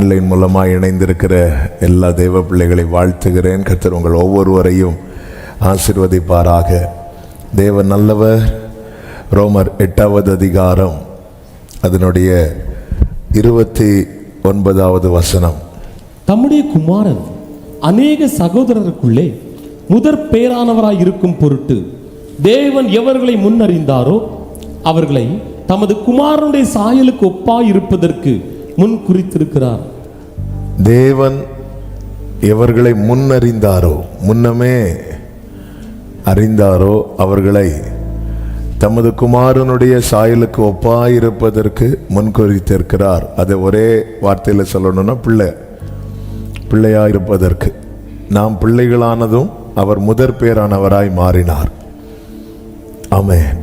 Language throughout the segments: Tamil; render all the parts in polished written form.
ஆன்லைன் மூலமாக இணைந்திருக்கிற எல்லா தெய்வ பிள்ளைகளை வாழ்த்துகிறேன். கர்த்தர் உங்கள் ஒவ்வொருவரையும் ஆசீர்வதிப்பாராக. தேவன் நல்லவர். ரோமர் 8வது அதிகாரம் அதனுடைய 29வது வசனம். தம்முடைய குமாரன் அநேக சகோதரருக்குள்ளே முதற் பேரானவராய் இருக்கும் பொருட்டு தேவன் எவர்களை முன்னறிந்தாரோ அவர்களை தமது குமாரனுடைய சாயலுக்கு ஒப்பாய் இருப்பதற்கு முன் குறித்திருக்கிறார். தேவன் எவர்களை முன்னறிந்தாரோ, முன்னமே அறிந்தாரோ அவர்களை தமது குமாரனுடைய சாயலுக்கு ஒப்பாயிருப்பதற்கு முன்குறித்திருக்கிறார். அதை ஒரே வார்த்தையில் சொல்லணும்னா பிள்ளையாயிருப்பதற்கு. நாம் பிள்ளைகளானதும் அவர் முதற் பேரானவராய் மாறினார். ஆமென்.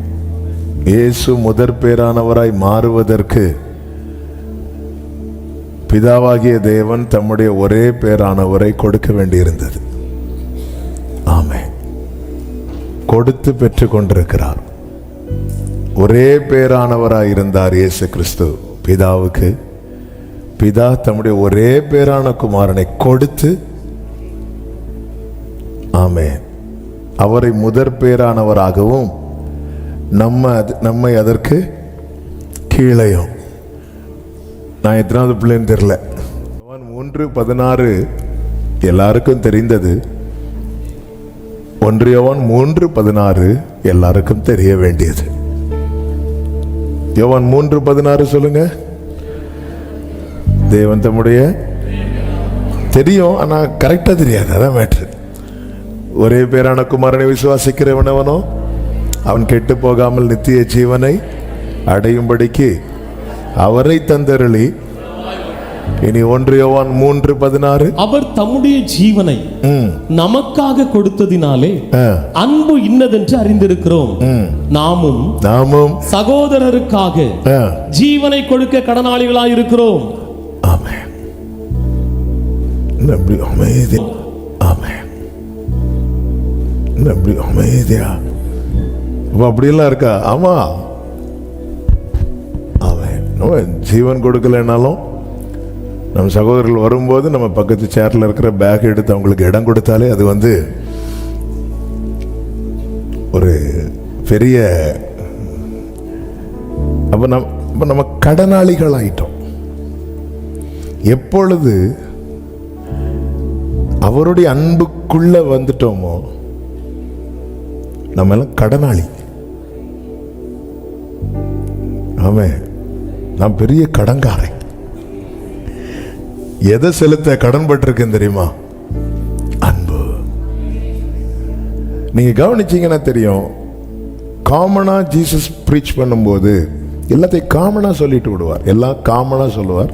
இயேசு முதற் பேரானவராய் மாறுவதற்கு பிதாவாகிய தேவன் தம்முடைய ஒரே பேரானவரை கொடுக்க வேண்டியிருந்தது. ஆமென். கொடுத்து பெற்று கொண்டிருக்கிறார். ஒரே பேரானவராய் இருந்தார் இயேசு கிறிஸ்து பிதாவுக்கு. பிதா தம்முடைய ஒரே பேரான குமாரனை கொடுத்து, ஆமென், அவரை முதற் பேரானவராகவும் நம்மை அதற்கு கீழையும். நான் எத்தனாவது பிள்ளைன்னு தெரியல. 3:16 எல்லாருக்கும் தெரிந்தது. 1 யோவான் 3:16 எல்லாருக்கும் தெரிய வேண்டியது. யோவான் 3:16 சொல்லுங்க. தேவன் தம்முடைய தெரியும், ஆனா கரெக்டா தெரியாது. அதான் மேட்ரு. ஒரே பேரான குமாரனை விசுவாசிக்கிறவனவனோ அவன் கெட்டு போகாமல் நித்திய ஜீவனை அடையும்படிக்கு அவரை தந்தருளி. இனி 1 யோவான் 3:16 அவர் தம்முடைய ஜீவனை நமக்காக கொடுத்ததினாலே அன்பு இன்னதென்று அறிந்திருக்கிறோம். நாமும் சகோதரருக்காக ஜீவனை கொடுக்க கடனாளிகளாய் இருக்கிறோம். ஆமென். நம்பி அமைதி. ஆமென். நம்பி அமைதியா அப்படியெல்லாம் இருக்கா? ஆமா. ஆமென். ஜீவன் கொடுக்கலனாலும் நம்ம சகோதரர்கள் வரும்போது நம்ம பக்கத்து சேர்ல இருக்கிற பேக் எடுத்து அவங்களுக்கு இடம் கொடுத்தாலே அது ஒரு பெரிய. அப்ப நம்ம கடனாளிகள் ஆயிட்டோம். எப்பொழுது அவருடைய அன்புக்குள்ள வந்துட்டோமோ நம்ம எல்லாம் கடனாளி. ஆமென். நான் பெரிய கடன்காரன். எதை செலுத்த கடன் பட்டிருக்கேன் தெரியுமா? அன்பு. நீங்க கவனிச்சீங்கன்னா தெரியும். காமனா ஜீசஸ் பிரீச் பண்ணும்போது எல்லாத்தையும் காமனா சொல்லிட்டு விடுவார். எல்லாம் காமனா சொல்லுவார்.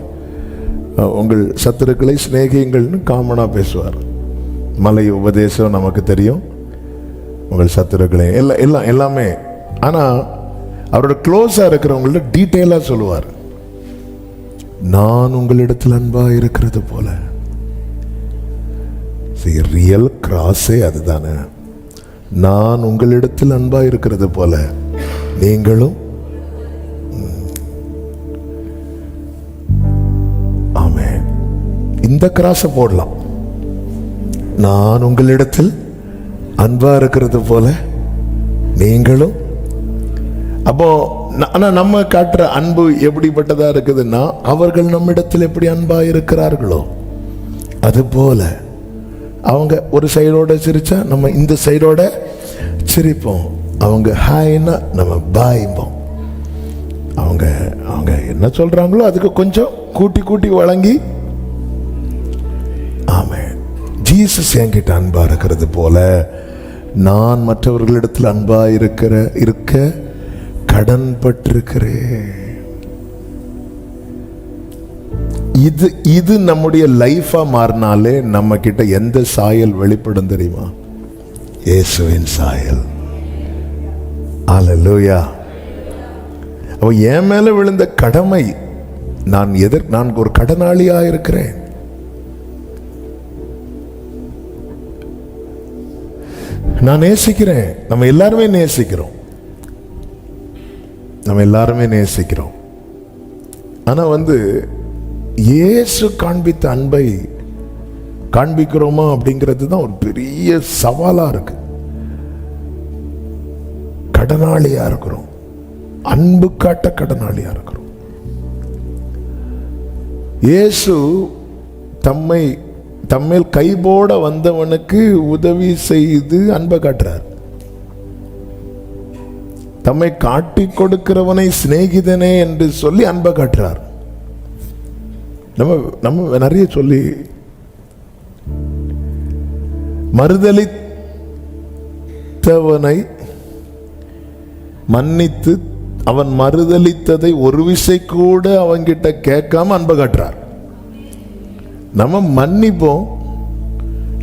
உங்கள் சத்துருக்களை சிநேகியுங்கள்னு காமனா பேசுவார். மலை உபதேசம் நமக்கு தெரியும். உங்கள் சத்துருக்களை எல்லாமே. ஆனா அவரோட க்ளோஸா இருக்கிறவங்கள டீட்டெயிலா சொல்லுவார். நான் உங்களிடத்தில் அன்பா இருக்கிறது போல. ரியல் கிராஸே அதுதானே. நான் உங்களிடத்தில் அன்பா இருக்கிறது போல நீங்களும். ஆமென். இந்த கிராஸை போடலாம். நான் உங்களிடத்தில் அன்பா இருக்கிறது போல நீங்களும். அப்போ ஆனா நம்ம காட்டுற அன்பு எப்படிப்பட்டதா இருக்குதுன்னா, அவர்கள் நம்மிடத்தில் எப்படி அன்பா இருக்கிறார்களோ அது போல. அவங்க ஒரு சைடோட சிரிச்சா நம்ம இந்த சைடோட சிரிப்போம். அவங்க ஹாய்னா நம்ம பாய்ப்போம். அவங்க என்ன சொல்றாங்களோ அதுக்கு கொஞ்சம் கூட்டி வழங்கி. ஆமென். ஜீசஸ் என்கிட்ட அன்பா இருக்கிறது போல நான் மற்றவர்களிடத்தில் அன்பா இருக்க கடன் பட்டிருக்கிறேன். இது நம்முடைய லைஃபா மாறினாலே நம்ம கிட்ட எந்த சாயல் வெளிப்படும் தெரியுமா? இயேசுவின் சாயல். அல்லேலூயா. அவ என் மேல விழுந்த கடமை, நான் ஒரு கடனாளியா இருக்கிறேன். நான் நேசிக்கிறேன். நம்ம எல்லாருமே நேசிக்கிறோம். ஆனா இயேசு காண்பித்த அன்பை காண்பிக்கிறோமா அப்படிங்கிறது தான் ஒரு பெரிய சவாலா இருக்கு. கடனாளியா இருக்கிறோம், அன்பு காட்ட கடனாளியா இருக்கிறோம். இயேசு தம்மேல் கைபோட வந்தவனுக்கு உதவி செய்து அன்பை காட்டுறார். தம்மை காட்டி கொடுக்கிறவனை சிநேகிதனே என்று சொல்லி அன்பை காட்டுறார். நம்ம நிறைய சொல்லி மறுதலித்தவனை மன்னித்து அவன் மறுதலித்ததை ஒரு விசை கூட அவன்கிட்ட கேட்காம அன்பை காட்டுறார். நம்ம மன்னிப்போம்,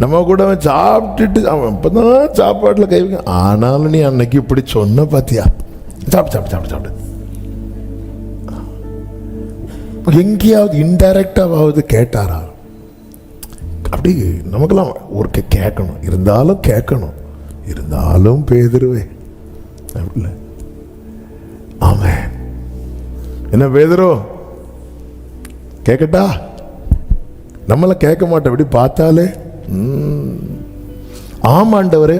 நம்ம கூட அவன் சாப்பிட்டுட்டு அவன் இப்பதான் சாப்பாட்டுல கை வைக்க, ஆனாலும் நீ அன்னைக்கு இப்படி சொன்ன பாத்தியா, சாப்பிட்டு சாப்பிட்டு சாப்பிட்டு சாப்பிட்டு எங்கேயாவது இன்டைரக்டாவது கேட்டாரா? அப்படி நமக்கெல்லாம் ஒரு கேட்கணும், இருந்தாலும் பேதுருவே அப்படி. ஆமென். என்ன பேதுரு கேட்கட்டா? நம்மள கேட்க மாட்டோம், இப்படி பார்த்தாலே ஆமாண்டவரே,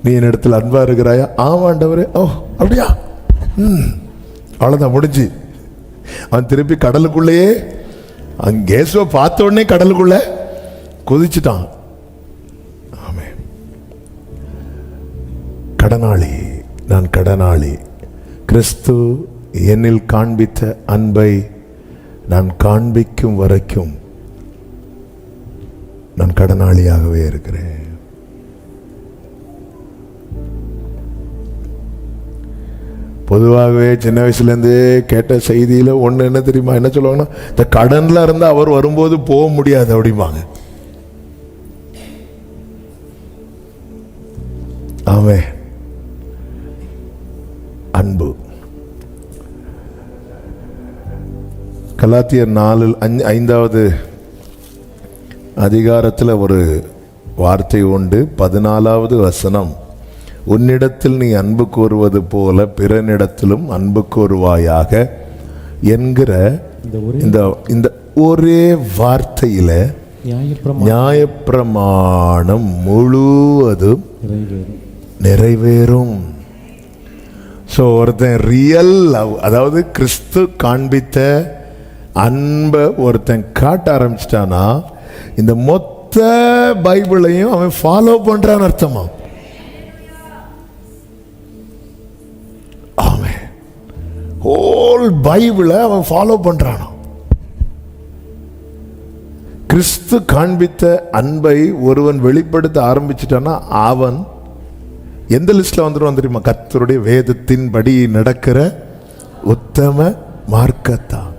நீ என் இடத்துல அன்பா இருக்கிறாயா? ஆமாண்டவரே. ஓ அப்படியா? அவ்வளவுதான், முடிஞ்சு. அவன் திருப்பி கடலுக்குள்ளேயே கேசுவை பார்த்த உடனே கடலுக்குள்ள குதிச்சுட்டான். ஆமென். கடனாளி, நான் கடனாளி. கிறிஸ்து என்னில் காண்பித்த அன்பை நான் காண்பிக்கும் வரைக்கும் நான் கடனாளியாகவே இருக்கிறேன். பொதுவாகவே சின்ன வயசுலேருந்தே கேட்ட செய்தியில் ஒன்று என்ன தெரியுமா? என்ன சொல்லுவாங்கன்னா, இந்த கடனில் இருந்தால் அவர் வரும்போது போக முடியாது அப்படிம்பாங்க. ஆமென். அன்பு. கலாத்தியர் 4:5 அதிகாரத்தில் ஒரு வார்த்தை உண்டு. 14வது வசனம், உன்னிடத்தில் நீ அன்பு கூறுவது போல பிறனிடத்திலும் அன்பு கூறுவாயாக என்கிற இந்த ஒரே வார்த்தையில நியாயப்பிரமாணம் முழுவதும் நிறைவேறும். ஸோ ஒருத்தன் ரியல் லவ், அதாவது கிறிஸ்து காண்பித்த அன்பை ஒருத்தன் காட்ட ஆரம்பிச்சிட்டானா இந்த மொத்த பைபிளையும் அவன் ஃபாலோ பண்றான்னு அர்த்தமா? ஆமென். ஹோல் பைபிளை அவன் ஃபாலோ பண்றானா? கிறிஸ்து காண்பித்த அன்பை ஒருவன் வெளிப்படுத்த ஆரம்பிச்சிட்டானா அவன் எந்த லிஸ்ட்ல வந்துடுவான் தெரியுமா? கர்த்தருடைய வேதத்தின்படி நடக்கிற உத்தம மார்க்கத்தான்.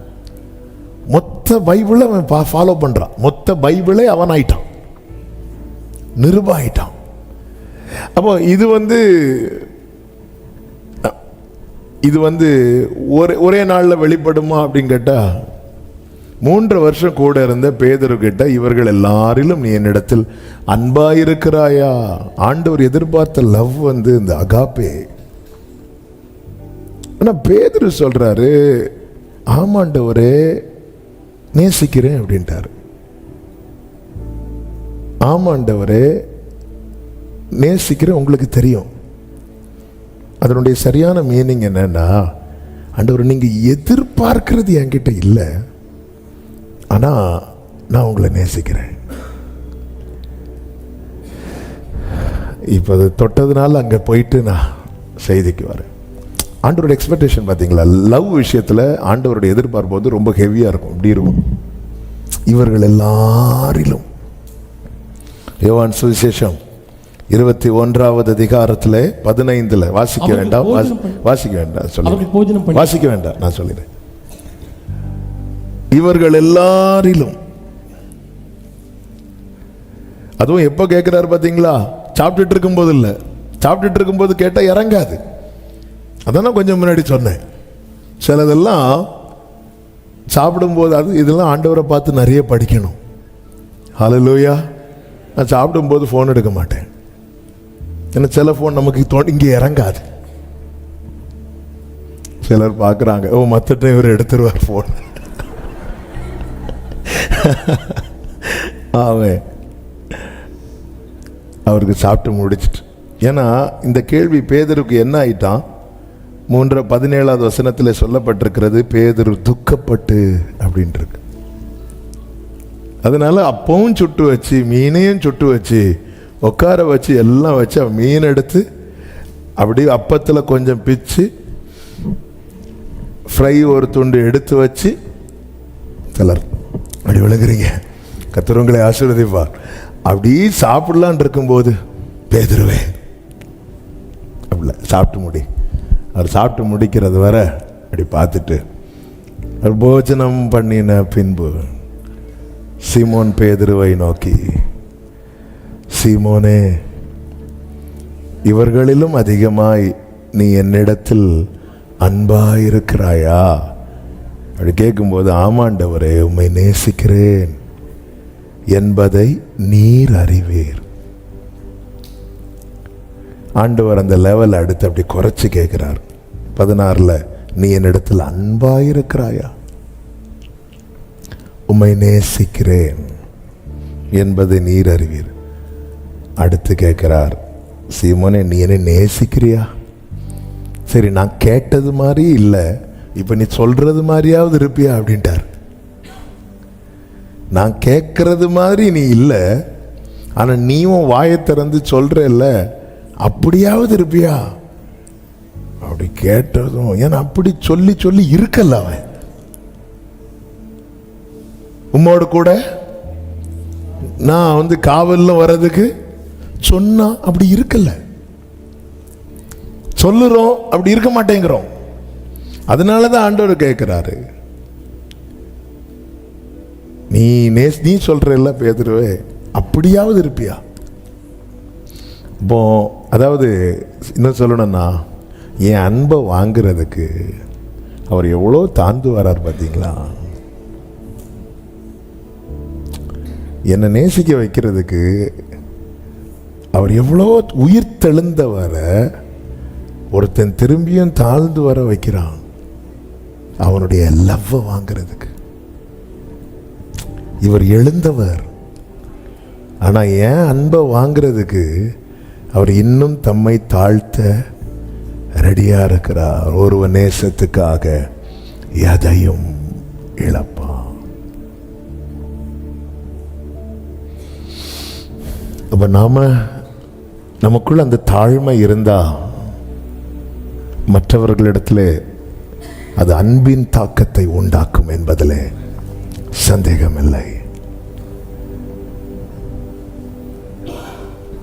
மொத்த பைபிளை அவன் ஃபாலோ பண்றான். மொத்த பைபிளை அவன் ஆயிட்டான், நிருபாயிட்டான். அப்போ இது வந்து ஒரே நாளில் வெளிப்படுமா அப்படின்னு கேட்டா, 3 வருஷம் கூட இருந்த பேதுரு கிட்ட இவர்கள் எல்லாரிலும் நீ என்னிடத்தில் அன்பாயிருக்கிறாயா? ஆண்டவர் எதிர்பார்த்த லவ் இந்த அகாப்பே. ஆனா பேதுரு சொல்றாரு, ஆமாண்டவரே நேசிக்கிறேன் அப்படின்ட்டாரு. ஆமாண்டவரே நேசிக்கிறேன், உங்களுக்கு தெரியும். அதனுடைய சரியான மீனிங் என்னன்னா, ஆண்டவர் நீங்க எதிர்பார்க்கிறது என்கிட்ட இல்லை, ஆனா நான் உங்களை நேசிக்கிறேன். இப்போ அது தொட்டதுனால அங்க போயிட்டு நான் செய்திக்கு வரேன். ஆண்டவருடைய எக்ஸ்பெக்டேஷன் பார்த்தீங்களா? லவ் விஷயத்தில் ஆண்டவருடைய எதிர்பார்ப்பு ரொம்ப ஹெவியாக இருக்கும். இப்படி இருக்கும், இவர்கள் எல்லாரிலும். யோவான் சுவிசேஷம் 21வது அதிகாரத்தில் 15 வாசிக்க வேண்டாம், வாசிக்க வேண்டாம் சொல்லி வாசிக்க வேண்டாம், நான் சொல்லிடுறேன். இவர்கள் எல்லாரிலும், அதுவும் எப்போ கேட்கிறாரு பார்த்தீங்களா? சாப்பிட்டுட்டு இருக்கும்போது இல்லை, சாப்பிட்டுட்டு இருக்கும்போது கேட்டால் இறங்காது. அதான் கொஞ்சம் முன்னாடி சொன்னேன். சிலதெல்லாம் சாப்பிடும்போது இதெல்லாம் ஆண்டவரை பார்த்து நிறைய படிக்கணும். ஹல்லேலூயா. நான் சாப்பிடும்போது ஃபோன் எடுக்க மாட்டேன், ஏன்னா சில ஃபோன் நமக்கு இங்கே இறங்காது. சிலர் பார்க்குறாங்க, ஓ மற்ற டிரைவர் எடுத்துருவார் போன். அவருக்கு சாப்பிட்டு முடிச்சிட்டு. ஏன்னா இந்த கேள்வி பேதுருக்கு என்ன ஆயிட்டான், 3:17 வசனத்தில் சொல்லப்பட்டிருக்கிறது, பேதுரு துக்கப்பட்டு அப்படின்ட்டு. அதனால அப்பவும் சுட்டு வச்சு, மீனையும் சுட்டு வச்சு, உட்கார வச்சு, எல்லாம் வச்சு, அவன் மீன் எடுத்து அப்படியே அப்பத்தில் கொஞ்சம் பிச்சு ஃப்ரை ஒரு துண்டு எடுத்து வச்சு, சிலர் அப்படி விளங்குறீங்க, கர்த்தர் உங்களை ஆசீர்வதிப்பார், அப்படி சாப்பிடலான் இருக்கும்போது, பேதுருவே அப்படில சாப்பிட்டு முடி. அவர் சாப்பிட்டு முடிக்கிறது வர அப்படி பார்த்துட்டு, அவர் போஜனம் பண்ணின பின்பு சீமோன் பேதுருவை நோக்கி, சீமோனே, இவர்களிலும் அதிகமாய் நீ என்னிடத்தில் அன்பாயிருக்கிறாயா? அப்படி கேட்கும்போது, ஆமாண்டவரே, உம்மை நேசிக்கிறேன் என்பதை நீர் அறிவீர். ஆண்டவர் அந்த லெவல் அடுத்து அப்படி குறைச்சு கேட்கிறார். 16 நீ என்னிடத்தில் அன்பாயிருக்கிறாயா? உம்மை நேசிக்கிறேன் என்பதை நீர் அறிவீர். அடுத்து கேட்கிறார், சீமோனே, நீ என்னை நேசிக்கிறியா? சரி, நான் கேட்டது மாதிரி இல்லை, இப்ப நீ சொல்றது மாதிரியாவது இருப்பியா அப்படின்ட்டார். நான் கேட்கறது மாதிரி நீ இல்லை, ஆனா நீயும் வாயை திறந்து சொல்றல்ல, அப்படியாவது இருப்பியா அப்படி கேட்டதும். ஏன்னா அப்படி சொல்லி சொல்லி இருக்கல அவன் உம்மோடு கூட நான் காவல்ல வர்றதுக்கு சொன்னா, அப்படி இருக்கல. சொல்லுறோம், அப்படி இருக்க மாட்டேங்கிறோம். அதனாலதான் ஆண்டவர் கேட்கிறாரு, நீ சொல்றல்ல பேதுருவே, அப்படியாவது இருப்பியா? இப்போ அதாவது இன்னும் சொல்லணும்னா, என் அன்பை வாங்குறதுக்கு அவர் எவ்வளோ தாழ்ந்து வரார் பார்த்தீங்களா? என்னை நேசிக்க வைக்கிறதுக்கு அவர் எவ்வளோ உயிர் தெழுந்தவர ஒருத்தன் திரும்பியும் தாழ்ந்து வர வைக்கிறான், அவனுடைய லவ்வை வாங்குறதுக்கு. இவர் எழுந்தவர், ஆனா ஏன் அன்பை வாங்குறதுக்கு அவர் இன்னும் தம்மை தாழ்த்த ரெடியா இருக்கிறார். ஒருவ நேசத்துக்காக எதையும் இழப்பான். அப்ப நமக்குள்ள அந்த தாழ்மை இருந்தா மற்றவர்களிடத்தில் அது அன்பின் தாக்கத்தை உண்டாக்கும் என்பதில் சந்தேகமில்லை.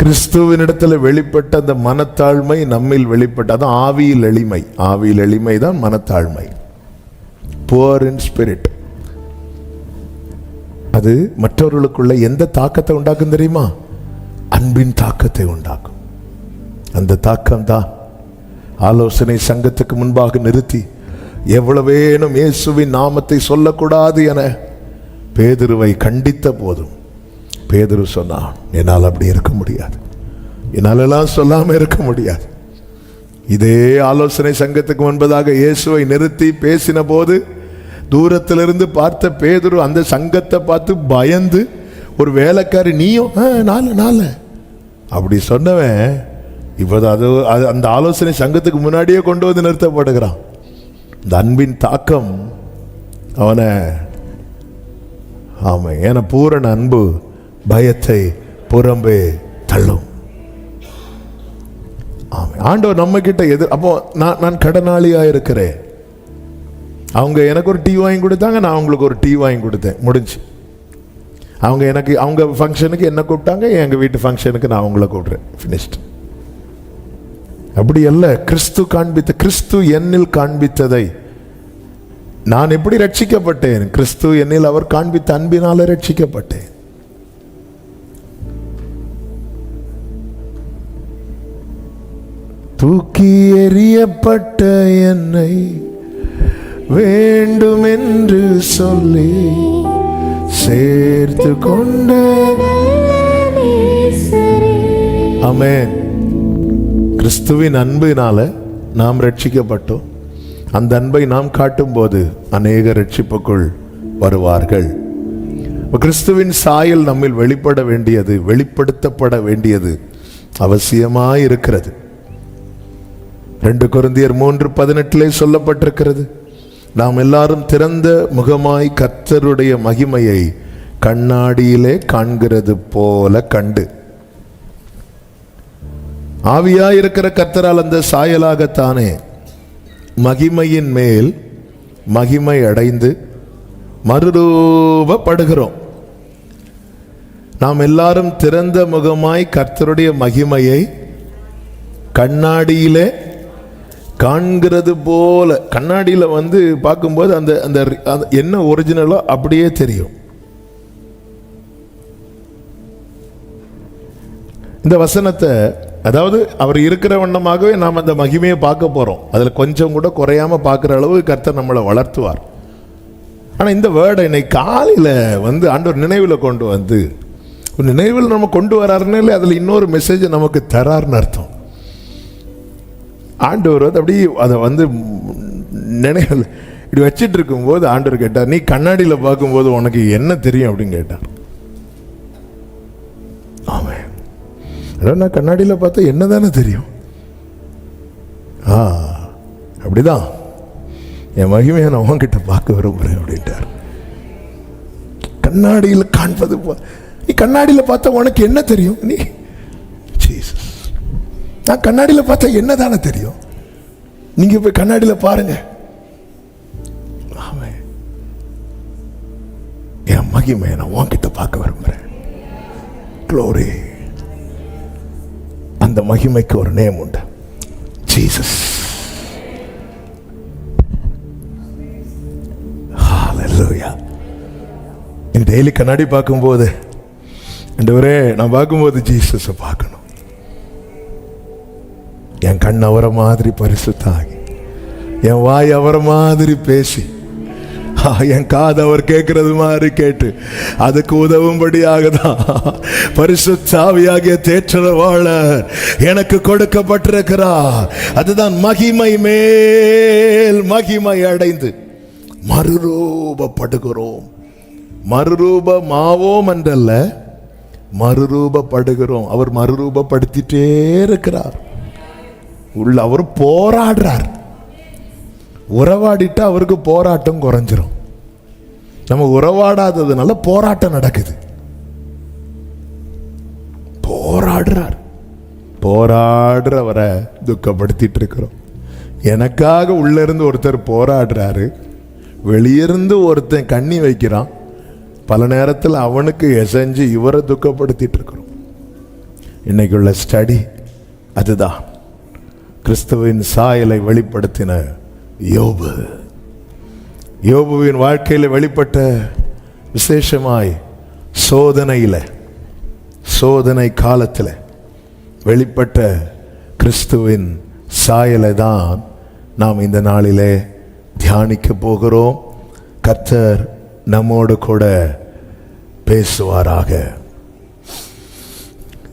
கிறிஸ்துவினிடத்தில் வெளிப்பட்ட அந்த மனத்தாழ்மை நம்மில் வெளிப்பட்ட, அதான் ஆவியில் எளிமை. ஆவியில் எளிமை தான் மனத்தாழ்மை. Poor in spirit. அது மற்றவர்களுக்குள்ள எந்த தாக்கத்தை உண்டாக்கும் தெரியுமா? அன்பின் தாக்கத்தை உண்டாக்கும். அந்த தாக்கம் தான் ஆலோசனை சங்கத்துக்கு முன்பாக நிறுத்தி, எவ்வளவேனும் இயேசுவின் நாமத்தை சொல்லக்கூடாது என பேதுருவை கண்டித்த போதும் பேதுரு சொன்னான், என்னால் அப்படி இருக்க முடியாது, என்னால் எல்லாம் சொல்லாம இருக்க முடியாது. இதே ஆலோசனை சங்கத்துக்கு முன்பதாக இயேசுவை நிறுத்தி பேசின போது தூரத்திலிருந்து பார்த்த பேதுரு அந்த சங்கத்தை பார்த்து பயந்து, ஒரு வேலைக்காரி, நீயும் நாலு அப்படி சொன்னவன் இப்போது அது அந்த ஆலோசனை சங்கத்துக்கு முன்னாடியே கொண்டு வந்து நிறுத்தப்படுகிறான். இந்த அன்பின் தாக்கம் அவனை, ஆமா, ஏன்னா பூரண அன்பு பயத்தை புறம்பே தள்ளும். ஆமா, ஆண்டவர் நம்ம கிட்ட அப்போ நான் கடனாளியா இருக்கிறேன். அவங்க எனக்கு ஒரு டீ வாங்கி கொடுத்தாங்க, நான் அவங்களுக்கு ஒரு டீ வாங்கி கொடுத்தேன், முடிஞ்சு. அவங்க ஃபங்க்ஷனுக்கு என்ன கூப்பிட்டாங்க, எங்க வீட்டு ஃபங்க்ஷனுக்கு நான் அவங்கள கூப்பிடுறேன், ஃபினிஷ்ட். அப்படி அல்ல. கிறிஸ்து என்னில் காண்பித்ததை நான் எப்படி ரட்சிக்கப்பட்டேன்? கிறிஸ்து என்னில் அவர் காண்பித்த அன்பினால ரட்சிக்கப்பட்டேன். தூக்கி எறியப்பட்ட என்னை வேண்டும் என்று சொல்லி சேர்த்து கொண்ட, ஆமென். கிறிஸ்துவின் அன்பினால நாம் ரட்சிக்கப்பட்டோம். அந்த அன்பை நாம் காட்டும்போது அநேக ரட்சிப்புக்குள் வருவார்கள். கிறிஸ்துவின் சாயல் நம்மில் வெளிப்பட வேண்டியது, வெளிப்படுத்தப்பட வேண்டியது அவசியமாய் இருக்கிறது. 2 கொரிந்தியர் 3:18 சொல்லப்பட்டிருக்கிறது, நாம் எல்லாரும் திறந்த முகமாய் கர்த்தருடைய மகிமையை கண்ணாடியிலே காண்கிறது போல கண்டு. ஆவியாயிருக்கிற கர்த்தரால் அந்த சாயலாகத்தானே மகிமையின் மேல் மகிமை அடைந்து மறுரூபப்படுகிறோம். நாம் எல்லாரும் திறந்த முகமாய் கர்த்தருடைய மகிமையை கண்ணாடியிலே காண்கிறது போல. கண்ணாடியில் பார்க்கும்போது அந்த அந்த என்ன ஒரிஜினலோ அப்படியே தெரியும். இந்த வசனத்தை, அதாவது அவர் இருக்கிற வண்ணமாகவே நாம் அந்த மகிமையை பார்க்க போறோம். அதில் கொஞ்சம் கூட குறையாம பார்க்குற அளவு கர்த்தர் நம்மளை வளர்த்துவார். ஆனால் இந்த வேர்டை இன்னைக்கு காலையில் ஆண்டவர் நினைவில் கொண்டு நினைவில் நம்ம கொண்டு வராருன்னு அதில் இன்னொரு மெசேஜை நமக்கு தராருன்னு அர்த்தம். ஆண்டவர் அப்படி அதை நினைவில் இப்படி வச்சிட்டு இருக்கும்போது ஆண்டவர் கேட்டார், நீ கண்ணாடியில் பார்க்கும்போது உனக்கு என்ன தெரியும் அப்படின்னு கேட்டார். ஆமாம், நான் கண்ணாடியில் பார்த்தா என்ன தானே தெரியும். அப்படிதான் என் மகிமையை நான் உன்கிட்ட பார்க்க விரும்புகிறேன் அப்படின்ட்டார். கண்ணாடியில் காண்பது நீ கண்ணாடியில் பார்த்தா உனக்கு என்ன தெரியும்? நீ ஜீசஸ், நான் கண்ணாடியில் பார்த்தா என்ன தானே தெரியும். நீங்க போய் கண்ணாடியில் பாருங்க. ஆமென். என் மகிமையை நான் உன்கிட்ட பார்க்க விரும்புகிறேன். க்ளோரி. அந்த மகிமைக்கு ஒரு நேம் உண்டு, ஜீசஸ். ஹalleluya. நீ டெய்லி கண்ணாடி பார்க்கும்போது, ஆண்டவரே நான் பார்க்கும்போது ஜீசஸை பார்க்கணும். என் கண் அவரை மாதிரி பரிசுத்தாகி, என் வாய் அவரை மாதிரி பேசி, என் காது அவர் கேட்கிறது மாதிரி கேட்டு, அதுக்கு உதவும்படியாக தான் பரிசுத்த ஆவியாகிய தேற்றரவாளர் எனக்கு கொடுக்கப்பட்டிருக்கிறார். அதுதான் மகிமை மேல் மகிமை அடைந்து மறுரூபப்படுகிறோம். மறுரூபமாவோம் என்றல்ல, மறுரூபப்படுகிறோம். அவர் மறுரூபப்படுத்திட்டே இருக்கிறார். உள்ள அவர் போராடுறார். உறவாடிட்டா அவருக்கு போராட்டம் குறைஞ்சிரும். நம்ம உறவாடாததுனால போராட்டம் நடக்குது. போராடுறார். போராடுறவரை துக்கப்படுத்திட்டு இருக்கிறோம். எனக்காக உள்ள இருந்து ஒருத்தர் போராடுறாரு, வெளியிருந்து ஒருத்தன் கண்ணி வைக்கிறான். பல நேரத்தில் அவனுக்கு எசைஞ்சு இவரை துக்கப்படுத்திட்டு இருக்கிறோம். இன்னைக்குள்ள ஸ்டடி அதுதான். கிறிஸ்துவின் சாயலை வெளிப்படுத்தின யோபு. யோபுவின் வாழ்க்கையில் வெளிப்பட்ட விசேஷமாய் சோதனை காலத்தில் வெளிப்பட்ட கிறிஸ்துவின் சாயலை தான் நாம் இந்த நாளிலே தியானிக்க போகிறோம். கர்த்தர் நம்மோடு கூட பேசுவாராக.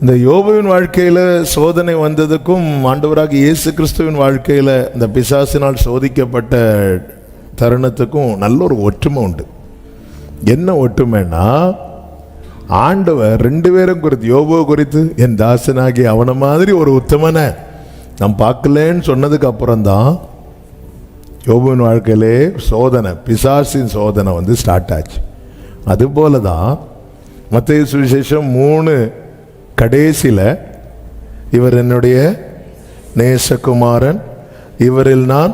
இந்த யோபுவின் வாழ்க்கையில் சோதனை வந்ததுக்கும் ஆண்டவராக இயேசு கிறிஸ்துவின் வாழ்க்கையில் இந்த பிசாசினால் சோதிக்கப்பட்ட தருணத்துக்கும் நல்ல ஒரு ஒற்றுமை உண்டு. என்ன ஒற்றுமைன்னா, ஆண்டவர் 2 பேரும் குறித்து, யோபுவை குறித்து, என் தாசனாகி அவனை மாதிரி ஒரு உத்தமனை நான் பார்க்கலன்னு சொன்னதுக்கு அப்புறம்தான் யோபுவின் வாழ்க்கையிலே சோதனை, பிசாசின் சோதனை ஸ்டார்ட் ஆச்சு. அதுபோல தான் மத்தேயு சுவிசேஷம் 3 கடைசியில் இவர் என்னுடைய நேசகுமாரன், இவரில் நான்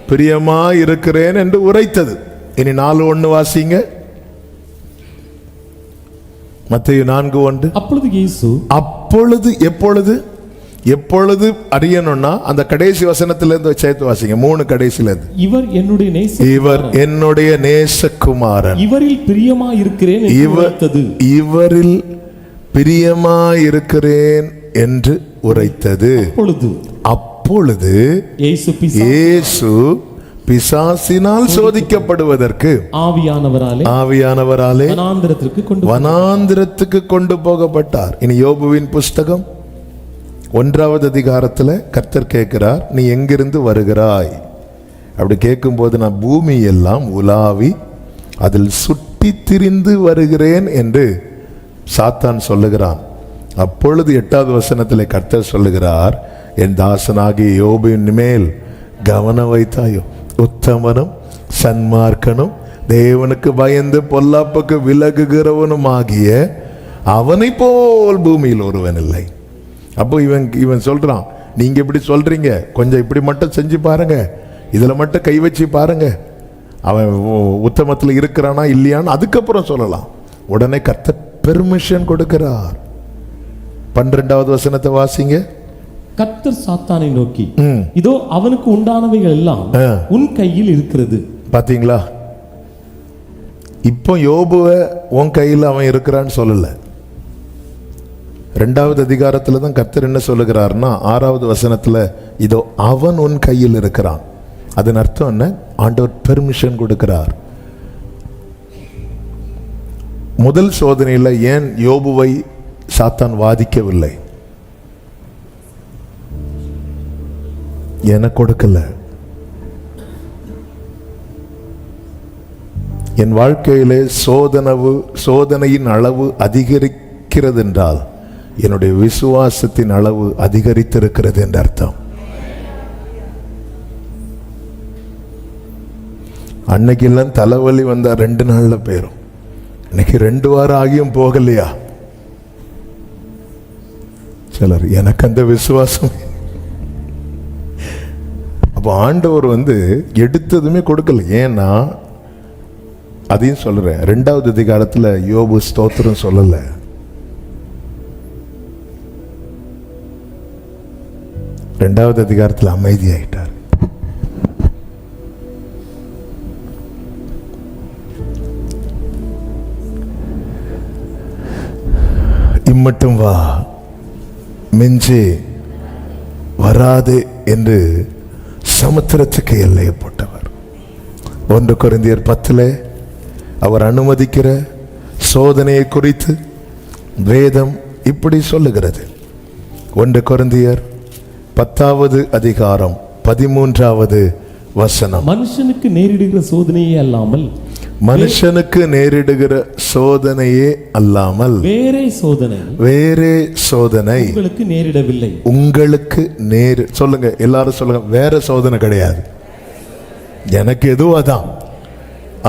பிரியமாய் இருக்கிறேன் என்று உரைத்தது. இனி 4:1 வாசிங்க. மத்தேயு 4:1. அப்பொழுது இயேசு, எப்பொழுது அறியணும்னா அந்த கடைசி வசனத்திலிருந்து சேர்த்து வாசிங்க. 3 கடைசியிலிருந்து. இவர் என்னுடைய நேசகுமாரன், இவரில் பிரியமாய் இருக்கிறேன் என்று உரைத்தது. இவரில் பிரியமாயிருக்கிறேன் என்று உரைத்தது. அப்பொழுது இயேசு பிசாசினால் சோதிக்கப்படுவதற்கு ஆவியானவராலே வனாந்திரத்துக்கு கொண்டு போகப்பட்டார். இனி யோபுவின் புஸ்தகம் 1வது அதிகாரத்தில் கர்த்தர் கேட்கிறார், நீ எங்கிருந்து வருகிறாய்? அப்படி கேட்கும்போது நான் பூமி எல்லாம் உலாவி அதில் சுற்றி திரிந்து வருகிறேன் என்று சாத்தான் சொல்லுகிறான். அப்பொழுது 8வது வசனத்தில் கர்த்தர் சொல்லுகிறார், என் தாசனாகிய யோபின் மேல் கவனம் வைத்தாயோ, உத்தமனும் சன்மார்க்கனும் தேவனுக்கு பயந்து பொல்லாப்புக்கு விலகுகிறவனும் ஆகிய அவனை போல் பூமியில் ஒருவன் இல்லை. அப்போ இவன் சொல்றான், நீங்க இப்படி சொல்றீங்க, கொஞ்சம் இப்படி மட்டும் செஞ்சு பாருங்க, இதுல மட்டும் கை வச்சு பாருங்க, அவன் உத்தமத்தில் இருக்கிறானா இல்லையான்னு அதுக்கப்புறம் சொல்லலாம். உடனே கர்த்தர் பெர்மிஷன் கொடுக்கிறார். 12வது வசனத்தை வாசிங்க. கர்த்தர் சாத்தானை நோக்கி, இதோ அவனுக்கு உண்டானவைகள் எல்லாம் உன் கையில் இருக்கிறது. பாத்தீங்களா? இப்போ யோபுவை உன் கையில் அவன் இருக்கிறான்னு சொல்லல. 2வது அதிகாரத்துல தான் கர்த்தர் என்ன சொல்லுகிறார்னா 6வது வசனத்துல இதோ அவன் உன் கையில் இருக்கிறான். அதன் அர்த்தம் என்ன? ஆண்டவர் பெர்மிஷன் கொடுக்கிறார். முதல் சோதனையில் ஏன் யோபுவை சாத்தான் வாதிக்கவில்லை? என கொடுக்கல. என் வாழ்க்கையிலே சோதனையின் அளவு அதிகரிக்கிறது என்றால் என்னுடைய விசுவாசத்தின் அளவு அதிகரித்திருக்கிறது என்ற அர்த்தம். அன்னைக்கு எல்லாம் தலைவலி வந்தா 2 நாள்ல போயிரும், இன்னைக்கு 2 வாரம் ஆகியும் போகலையா? சிலர் எனக்கு அந்த விசுவாசம். அப்போ ஆண்டவர் எடுத்ததுமே கொடுக்கல. ஏன்னா அதையும் சொல்றேன், 2வது அதிகாரத்துல யோபு ஸ்தோத்திரம் சொல்லல. ரெண்டாவது அதிகாரத்தில் அமைதியாயிட்டார். இம்மட்டும் வா, மிஞ்சி வராது என்று சமுத்திரத்துக்கு எல்லையை போட்டவர். 1 கொரிந்தியர் 10 அவர் அனுமதிக்கிற சோதனையை குறித்து வேதம் இப்படி சொல்லுகிறது. 1 கொரிந்தியர் 10வது அதிகாரம் 13வது வசனம். மனுஷனுக்கு நேரிடுகிற சோதனையே அல்லாமல், மனுஷனுக்கு நேரிடுகிற சோதனையே அல்லாமல் வேறே சோதனை உங்களுக்கு நேரிடவில்லை. உங்களுக்கு சொல்லுங்க, எல்லாரும் சொல்லுங்க, வேற சோதனை கிடையாது. எனக்கு எதுவும் அதான்.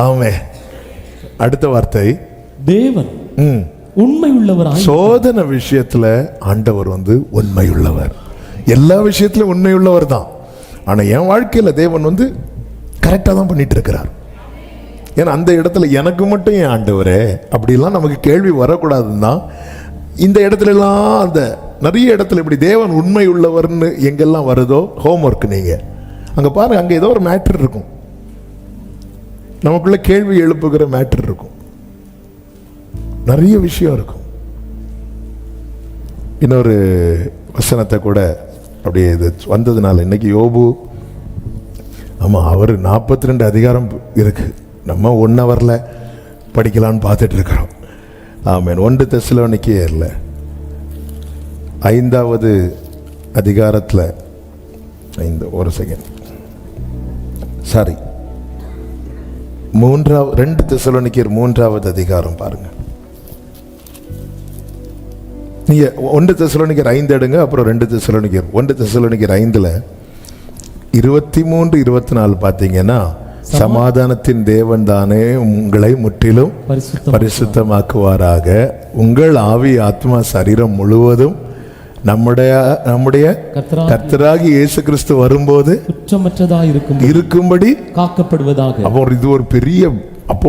ஆமே. அடுத்த வார்த்தை, தேவன் உண்மை உள்ளவர். சோதனை விஷயத்துல ஆண்டவர் உண்மை உள்ளவர். எல்லா விஷயத்திலும் உண்மை உள்ளவர் தான். ஆனா என் வாழ்க்கையில தேவன் கரெக்டா தான் பண்ணிட்டு இருக்கிறார். ஏன்னா அந்த இடத்துல எனக்கு மட்டும் ஏன் ஆண்டவரே அப்படிலாம் நமக்கு கேள்வி வரக்கூடாதுன்னு தான் இந்த இடத்துல எல்லாம், அந்த நிறைய இடத்துல இப்படி தேவன் உண்மை உள்ளவர்னு எங்கெல்லாம் வருதோ ஹோம்ஒர்க் நீங்க அங்க பாருங்க, அங்க ஏதோ ஒரு மேட்டர் இருக்கும், நமக்குள்ள கேள்வி எழுப்புகிற மேட்டர் இருக்கும், நிறைய விஷயம் இருக்கும். இன்னொரு வசனத்தை கூட அப்படியே இது வந்ததுனால இன்னைக்கு யோபு, ஆமா, அவர் 42 அதிகாரம் இருக்கு, நம்ம 1 ஹவர்ல படிக்கலான்னு பார்த்துட்டு இருக்கிறோம். ஆமென். 1 தெசலோனிக்கேயர்ல 5வது அதிகாரத்தில் 2 தெசலோனிக்கேயர் 3வது அதிகாரம் பாருங்க. நீங்க 1 தெசலோனிக்கேயர் 5 எடுங்க, அப்புறம் 2 தெசலோனிக்கேயர். 1 தெசலோனிக்கேயர் 5ல் 23, 24 பார்த்தீங்கன்னா, சமாதானத்தின் தேவன் தானே உங்களை முற்றிலும் பரிசுத்தமாக்குவாராக, உங்கள் ஆவி ஆத்மா சரீரம் முழுவதும் நம்முடைய கர்த்தராகிய இயேசு கிறிஸ்து வரும்போது குற்றமற்றதாக இருக்கும்படி காக்கப்படுவதாக. அப்போ இது ஒரு பெரிய, அப்போ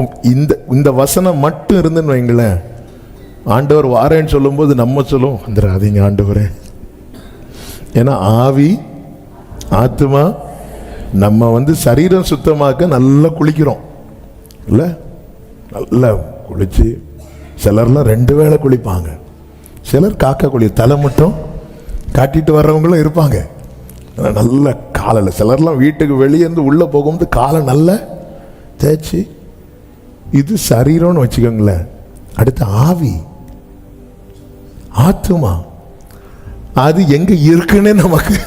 இந்த வசனம் மட்டும் இருந்துன்னு வைங்களேன், ஆண்டவர் வாரேன்னு சொல்லும்போது நம்ம சொல்லுவோம், வந்துடாதீங்க ஆண்டவரே. ஏன்னா ஆவி ஆத்மா, நம்ம சரீரம் சுத்தமாக்க நல்லா குளிக்கிறோம் இல்ல, நல்லா குளிச்சு, சிலர்லாம் 2 வேளை குளிப்பாங்க, சிலர் காக்கா குளி, தலை மட்டும் காட்டிட்டு வர்றவங்களும் இருப்பாங்க. நல்ல காலையில் சிலர்லாம் வீட்டுக்கு வெளியே இருந்து உள்ள போகும்போது காலை நல்லா தேய்ச்சி, இது சரீரம்னு வச்சுக்கோங்களேன். அடுத்து ஆவி ஆத்மா, அது எங்க இருக்குன்னு நமக்கு,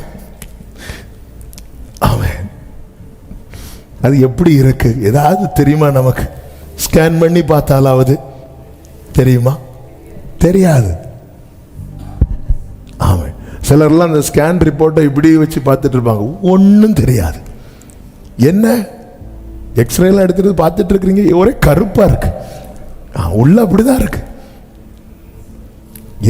அவன் அது எப்படி இருக்கு ஏதாவது தெரியுமா? நமக்கு ஸ்கேன் பண்ணி பார்த்தாலாவது தெரியுமா? தெரியாது. ஆமாம், சிலர்லாம் அந்த ஸ்கேன் ரிப்போர்ட்டை இப்படி வச்சு பார்த்துட்டு இருப்பாங்க, ஒன்றும் தெரியாது. என்ன எக்ஸ்ரேலாம் எடுத்துட்டு பார்த்துட்டு இருக்கிறீங்க, ஒரே கருப்பா இருக்கு, உள்ள அப்படிதான் இருக்கு,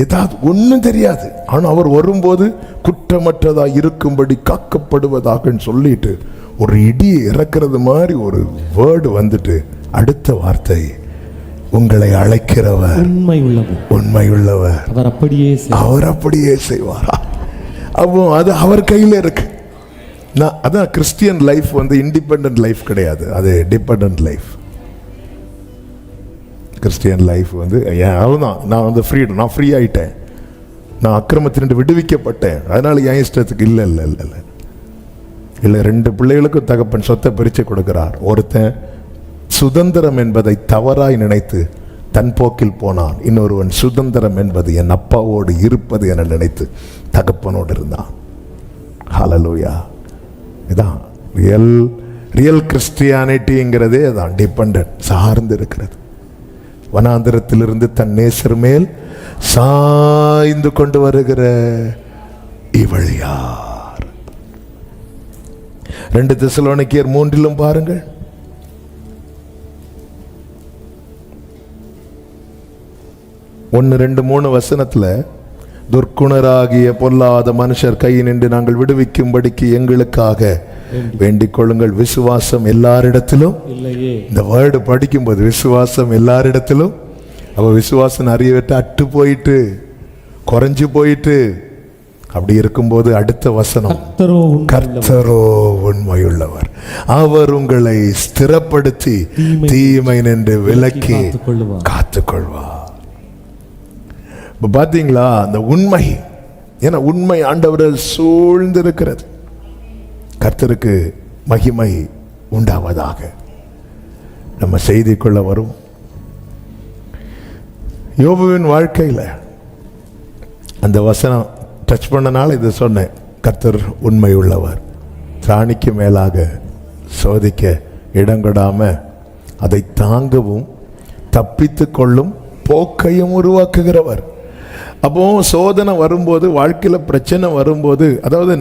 ஏதாவது ஒன்றும் தெரியாது. ஆனால் அவர் வரும்போது குற்றமற்றதா இருக்கும்படி காக்கப்படுவதாக சொல்லிட்டு ஒரு இடி இறக்கிறது மாதிரி ஒரு வேர்டு வந்துட்டு அடுத்த வார்த்தை, உங்களை அழைக்கிறவர் உண்மை உள்ளவர், அவர் அப்படியே செய்வார். அப்போ அது அவர் கையில் இருக்கு. அதான் கிறிஸ்டியன் லைஃப் வந்து இண்டிபெண்டன்ட் லைஃப் கிடையாது, அது டிபெண்டன்ட் லைஃப். கிறிஸ்டியன் லைஃப் வந்து அவ்வளோதான், நான் வந்து ஃப்ரீடம், நான் ஃப்ரீ ஆகிட்டேன், நான் அக்கிரமத்தினின்று விடுவிக்கப்பட்டேன், அதனால என் இஷ்டத்துக்கு இல்லை இல்லை இல்லை இல்லை இல்லை. 2 பிள்ளைகளுக்கும் தகப்பன் சொத்தை பிரித்து கொடுக்கிறார். ஒருத்தன் சுதந்திரம் என்பதை தவறாய் நினைத்து தன் போக்கில் போனான், இன்னொருவன் சுதந்திரம் என்பது என் அப்பாவோடு இருப்பது என நினைத்து தகப்பனோடு இருந்தான். ஹல்லேலூயா. இதான் ரியல் கிறிஸ்டியானிட்டிங்கிறதே அதான், டிபெண்டன்ட், சார்ந்து இருக்கிறது. வனாந்திரத்திலிருந்து தன் நேசர் மேல் சாய்ந்து கொண்டு வருகிற இவள் யார்? 2 தெசலோனிக்கேயர் 3 பாருங்கள். ஒன்று 2 3 வசனத்துல, துர்க்குணராகிய பொல்லாத மனுஷர் கையினின்று நாங்கள் விடுவிக்கும்படிக்கு எங்களுக்காக வேண்டிக் கொள்ளுங்கள். விசுவாசம் எல்லாரிடத்திலும் இல்லையே. இந்த வேர்டு படிக்கும்போது விசுவாசம் எல்லாரிடத்திலும், அப்ப விசுவாசம் நிறைய பேர்ட்ட அட்டு போயிட்டு குறைஞ்சு போயிட்டு அப்படி இருக்கும்போது அடுத்த வசனம், கர்த்தரோ உண்மையுள்ளவர், அவர் உங்களை ஸ்திரப்படுத்தி தீமை நின்று விலக்கி காத்துக்கொள்வார். இப்ப பாத்தீங்களா அந்த உண்மை, ஏன்னா உண்மை ஆண்டவரால் சூழ்ந்து இருக்கிறது. கர்த்தருக்கு மகிமை உண்டாவதாக. நம்ம செய்திக்குள்ள வரும். யோபுவின் வாழ்க்கையில் அந்த வசனம் டச் பண்ணனால இது சொன்னேன், கர்த்தர் உண்மை உள்ளவர், திராணிக்கு மேலாக சோதிக்க இடங்கொடாம அதை தாங்கவும் தப்பித்து கொள்ளும் போக்கையும் உருவாக்குகிறவர். அப்போ சோதனை வரும்போது, வாழ்க்கையில் பிரச்சனை வரும்போது, அதாவது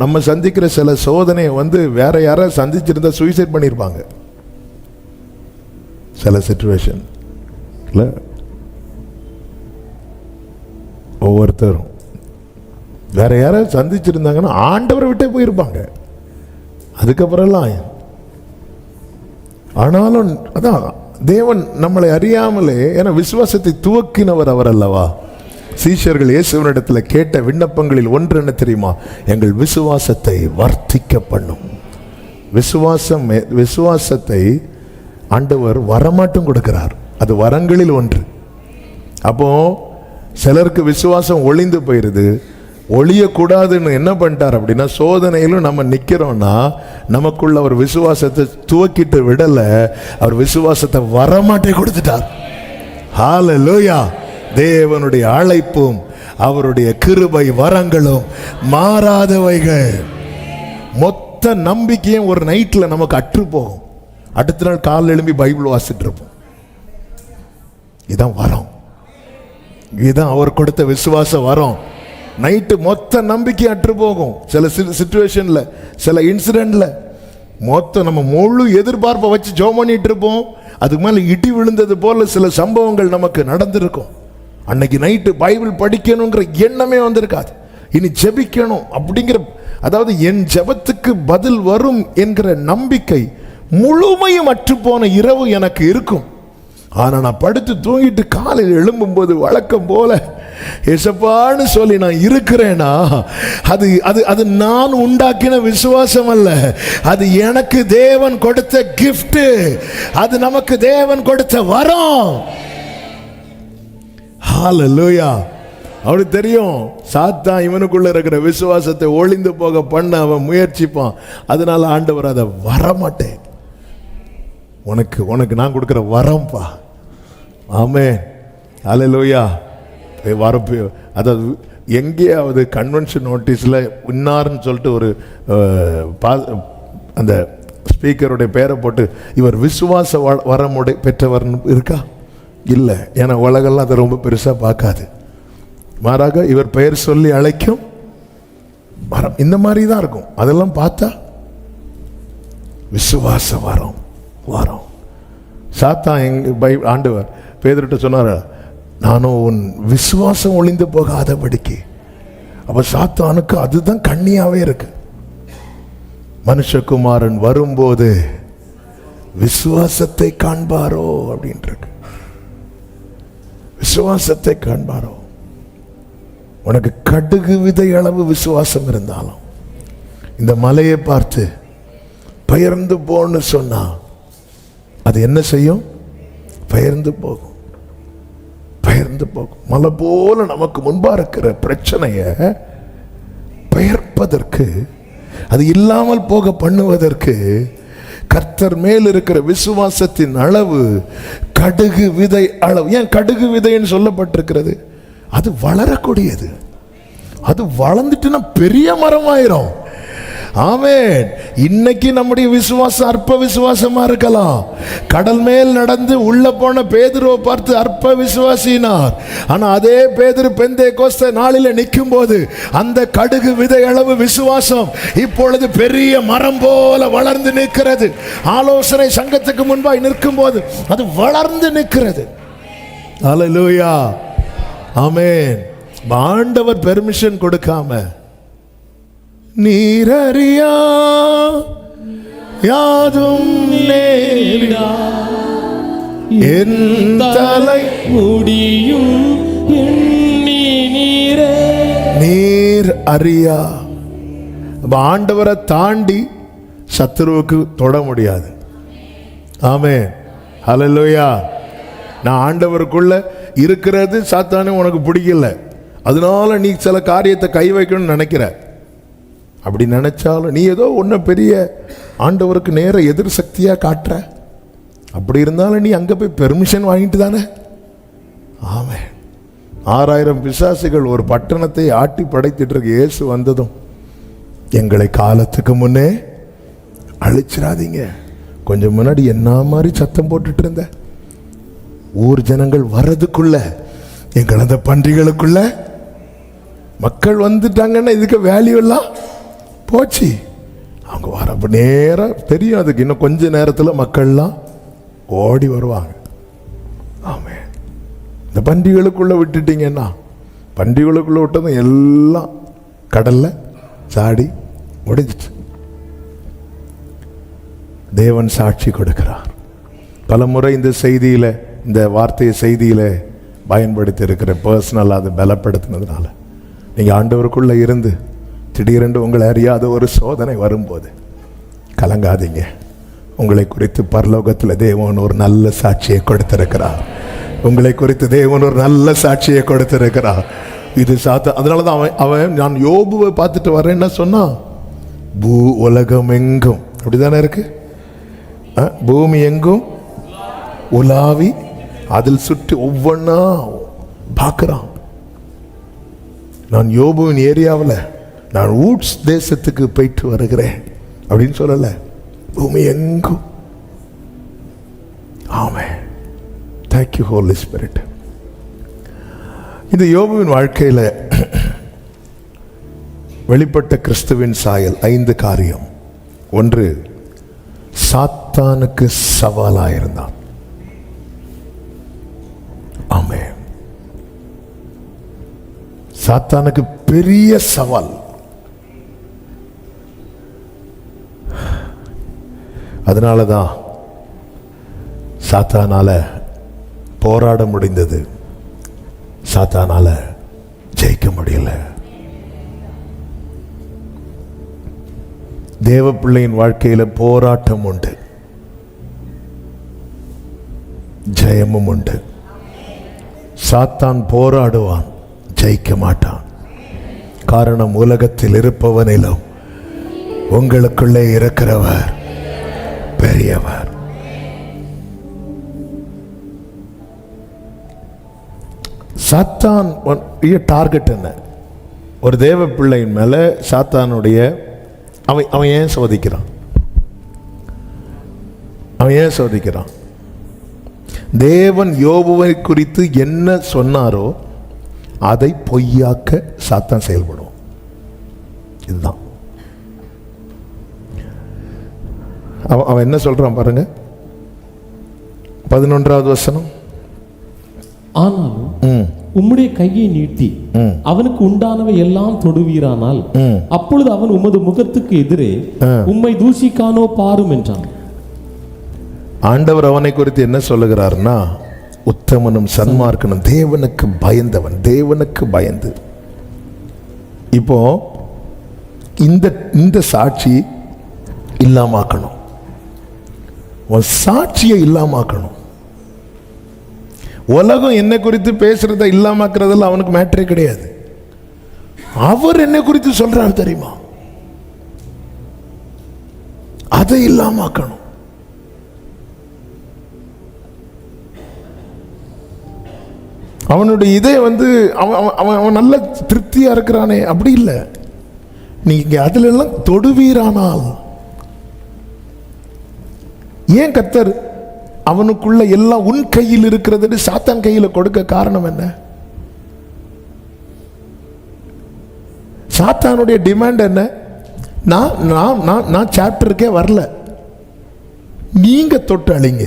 நம்ம சந்திக்கிற சில சோதனையை வந்து வேற யாராவது சந்திச்சிருந்தா சூசைட் பண்ணியிருப்பாங்க. சில சிச்சுவேஷன் ஒவ்வொருத்தரும் வேற யாராவது சந்திச்சிருந்தாங்கன்னா ஆண்டவரை விட்டே போயிருப்பாங்க அதுக்கப்புறம்லாம். ஆனாலும் அதான் தேவன் நம்மளை அறியாமலே, ஏன்னா விசுவாசத்தை துவக்கினவர் அவர் அல்லவா. சீஷர்கள் இயேசுவினிடத்தில் கேட்ட விண்ணப்பங்களில் ஒன்று என்ன தெரியுமா? எங்கள் விசுவாசத்தை வர்த்திக்க பண்ணும். விசுவாசத்தை ஆண்டவர் வரமாட்டும் கொடுக்கிறார், அது வரங்களில் ஒன்று. அப்போ சிலருக்கு விசுவாசம் ஒளிந்து போயிருது. ஒளியக்கூடாதுன்னு என்ன பண்ணிட்டார் அப்படின்னா, சோதனையிலும் நம்ம நிக்கிறோம்னா நமக்குள்ள அவர் விசுவாசத்தை துவக்கிட்டு விடல, அவர் விசுவாசத்தை வரமாட்டே கொடுத்துட்டார். ஹல்லேலூயா. தேவனுடைய அழைப்பும் அவருடைய கிருபை வரங்களும் மாறாதவைகள். மொத்த நம்பிக்கையும் ஒரு நைட்ல நமக்கு அற்று போகும். அடுத்த நாள் காலையில் எழும்பி பைபிள் வாசிட்டு இருப்போம். இதான் வரம், இதுதான் அவர் கொடுத்த விசுவாச வரம். நைட்டு மொத்த நம்பிக்கை அற்று போகும். சில சிச்சுவேஷன்ல, சில இன்சிடென்ட்ல மொத்த நம்ம முழு எதிர்பார்ப்பை வச்சு ஜெபம் பண்ணிட்டு இருப்போம். அதுக்கு மேல இடி விழுந்தது போல சில சம்பவங்கள் நமக்கு நடந்திருக்கும். அன்னைக்கு நைட்டு பைபிள் படிக்கணுங்கிற எண்ணமே வந்திருக்காது. இனி ஜெபிக்கணும் அப்படிங்கிற, அதாவது என் ஜெபத்துக்கு பதில் வரும் என்கிற நம்பிக்கை முழுமையும் அற்று போன இரவு எனக்கு இருக்கும். ஆனா நான் படுத்து தூங்கிட்டு காலையில் எழும்பும் போது வழக்கம் போல ஏசப்பான்னு சொல்லி நான் இருக்கிறேனா, அது அது அது நான் உண்டாக்கின விசுவாசம் அல்ல, அது எனக்கு தேவன் கொடுத்த கிஃப்ட், அது நமக்கு தேவன் கொடுத்த வரம். ஹல்லேலூயா. அவனுக்கு தெரியும் சாத்தான் இவனுக்குள்ள இருக்கிற விசுவாசத்தை ஒளிந்து போக பண்ண அவன் முயற்சிப்பான். அதனால ஆண்டவர் அதை வரமாட்டேன், உனக்கு நான் கொடுக்கிற வரம்பா. ஆமென். ஹல்லேலூயா. வரப்பு, அதாவது எங்கேயாவது கன்வென்ஷன் நோட்டீஸில் இன்னார்னு சொல்லிட்டு ஒரு அந்த ஸ்பீக்கருடைய பேரை போட்டு இவர் விசுவாச வரமுடை பெற்றவர் இருக்கா? இல்லை. ஏன்னா உலகெல்லாம் அதை ரொம்ப பெருசாக பார்க்காது. மாறாக இவர் பெயர் சொல்லி அழைக்கும் வரம் இந்த மாதிரி தான் இருக்கும். அதெல்லாம் பார்த்தா விசுவாச வரம் வரம். சாத்தான் எங்க ஆண்டவர் பேதுருட்ட சொன்னார், நானும் உன் விசுவாசம் ஒளிந்து போகாதபடிக்கு. அப்ப சாத்தானுக்கு அதுதான் கண்ணியாவே இருக்கு. மனுஷகுமாரன் வரும்போது விசுவாசத்தை காண்பாரோ அப்படின்ட்டு, விசுவாசத்தை காண்பாரோ. உனக்கு கடுகு விதை அளவு விசுவாசம் இருந்தாலும் இந்த மலையை பார்த்து பெயர்ந்து போன்னு சொன்னா அது என்ன செய்யும்? பெயர்ந்து போகும், பெயர்ந்து போகும். மலை போல நமக்கு முன்பா இருக்கிற பிரச்சனைய பெயர்ப்பதற்கு, அது இல்லாமல் போக பண்ணுவதற்கு கர்த்தர் மேல் இருக்கிற விசுவாசத்தின் அளவு கடுகு விதை அளவு. ஏன் கடுகு விதைன்னு சொல்லப்பட்டிருக்கிறது? அது வளரக்கூடியது. அது வளர்ந்துட்டுனா பெரிய மரமாயிரும். ஆமென். இன்னைக்கு நம்முடைய விசுவாசம் அற்ப விசுவாசமா இருக்கலாம். கடல் மேல் நடந்து உள்ள போன பேதுருவை பார்த்து அற்ப விசுவாசினார். ஆனா அதே பேதுரு பெந்தேகோஸ்தே நாளில நிற்கும் போது அந்த கடுகு விதை அளவு விசுவாசம் இப்பொழுது பெரிய மரம் போல வளர்ந்து நிற்கிறது. ஆலோசனை சங்கத்துக்கு முன்பாய் நிற்கும் போது அது வளர்ந்து நிற்கிறது. ஹல்லேலூயா, ஆமென். ஆண்டவர் பெர்மிஷன் கொடுக்காம நீரறியா யாதும் நேரிடா என் தலை முடியும் எண்ணி நீரே. நீர் அறியா. ஆண்டவரை தாண்டி சத்துருவுக்கு தொட முடியாது. ஆமென், ஹல்லேலூயா. நான் ஆண்டவருக்குள்ள இருக்கிறது சாத்தானே உனக்கு பிடிக்கல, அதனால நீ சில காரியத்தை கை வைக்கணும்னு நினைக்கிற. அப்படி நினைச்சாலும் நீ ஏதோ ஒன்ன பெரிய ஆண்டவருக்கு நேர எதிர் சக்தியா காட்டுற. அப்படி இருந்தாலும் நீ அங்க போய் பெர்மிஷன் வாங்கிட்டு தானே. ஆமென். 6000 பிசாசுகள் ஒரு பட்டணத்தை ஆட்டி படைத்திட்டு இருக்கு. இயேசு வந்ததும் எங்களை காலத்துக்கு முன்னே அழிச்சிடாதீங்க. கொஞ்சம் முன்னாடி என்ன மாதிரி சத்தம் போட்டுட்டு இருந்த ஊர் ஜனங்கள் வர்றதுக்குள்ள எங்கள் அந்த பன்றிகளுக்குள்ள மக்கள் வந்துட்டாங்கன்னா இதுக்கு வேல்யூ எல்லாம் போச்சு. அவங்க வர நேரம் தெரியும், அதுக்கு இன்னும் கொஞ்ச நேரத்தில் மக்கள்லாம் ஓடி வருவாங்க. ஆமே. இந்த பன்றிகளுக்குள்ள விட்டுட்டீங்கன்னா, பன்றிகளுக்குள்ள விட்டதும் எல்லாம் கடல்ல சாடி முடிஞ்சிச்சு. தேவன் சாட்சி கொடுக்கிறார். பல முறை இந்த செய்தியில, இந்த வார்த்தையை செய்தியில பயன்படுத்தி இருக்கிற பர்சனல் அதை பலப்படுத்தினதுனால நீங்க ஆண்டவருக்குள்ள இருந்து திடீரென்று உங்களை அறியாத ஒரு சோதனை வரும்போது கலங்காதீங்க. உங்களை குறித்து பரலோகத்தில் தேவன் ஒரு நல்ல சாட்சியை கொடுத்திருக்கிறார். உங்களை குறித்து தேவன் ஒரு நல்ல சாட்சியை கொடுத்திருக்கிறார். இது சாத்த. அதனாலதான் அவன் நான் யோபுவை பார்த்துட்டு வரேன்னு சொன்னா, பூ உலகம் எங்கும் அப்படிதானே இருக்கு, பூமி எங்கும் உலாவி அதில் சுற்றி ஒவ்வொன்னா பார்க்கிறான். நான் யோபுவின் ஏரியாவில் நான் ஊட்ஸ் தேசத்துக்கு போயிட்டு வருகிறேன் அப்படின்னு சொல்லல, பூமி எங்கும். ஆமென். Thank you Holy Spirit. இந்த யோபுவின் வாழ்க்கையில் வெளிப்பட்ட கிறிஸ்துவின் சாயல் 5 காரியம். 1, சாத்தானுக்கு சவாலாயிருந்தான். ஆமென். சாத்தானுக்கு பெரிய சவால். அதனாலதான் சாத்தானால போராட முடிந்தது, சாத்தானால ஜெயிக்க முடியல. தேவ பிள்ளையின் வாழ்க்கையில போராட்டம் உண்டு, ஜெயமும் உண்டு. சாத்தான் போராடுவான், ஜெயிக்க மாட்டான். காரணம், உலகத்தில் இருப்பவனிலும் உங்களுக்குள்ளே இருக்கிறவர் பெரியவர். சாத்தான் டார்கெட் என்ன? ஒரு தேவ பிள்ளையின் மேல சாத்தானுடைய அவன் ஏன் சோதிக்கிறான்? அவன் ஏன் சோதிக்கிறான்? தேவன் யோபுவை குறித்து என்ன சொன்னாரோ அதை பொய்யாக்க சாத்தான் செயல்படும். இதுதான் அவன் என்ன சொல்றான் பாருங்க, 11வது வசனம். ஆனாலும் உம்முடைய கையை நீட்டி அவனுக்கு உண்டானவை எல்லாம் தொடுவீரானால் அப்பொழுது அவன் உமது முகத்துக்கு எதிரே உம்மை தூஷிக்கானோ பாரும் என்றான். ஆண்டவர் அவனை குறித்து என்ன சொல்லுகிறார்னா, உத்தமனும் சன்மார்க்கனும், தேவனுக்கு பயந்தவன், தேவனுக்கு பயந்து. இப்போ இந்த சாட்சி இல்லாமாக்கணும், உன் சாட்சியை இல்லாமாக்கணும். உலகம் என்ன குறித்து பேசுறத இல்லாமக்கிறதுல அவனுக்கு மேட்டரே கிடையாது. அவர் என்ன குறித்து சொல்றாரு தெரியுமா, அதை இல்லாமாக்கணும். அவனுடைய இதே அவன் நல்ல திருப்தியா இருக்கிறானே, அப்படி இல்லை. நீங்க அதுல எல்லாம் தொடுவீரானால், ஏன் கர்த்தர் அவனுக்குள்ள எல்லாம் உன் கையில் இருக்கிறது சாத்தான் கையில கொடுக்க காரணம் என்ன? சாத்தானுடைய டிமாண்ட் என்ன? நான் சாப்டருக்கே வரல, நீங்க தொட்டு அழிங்க,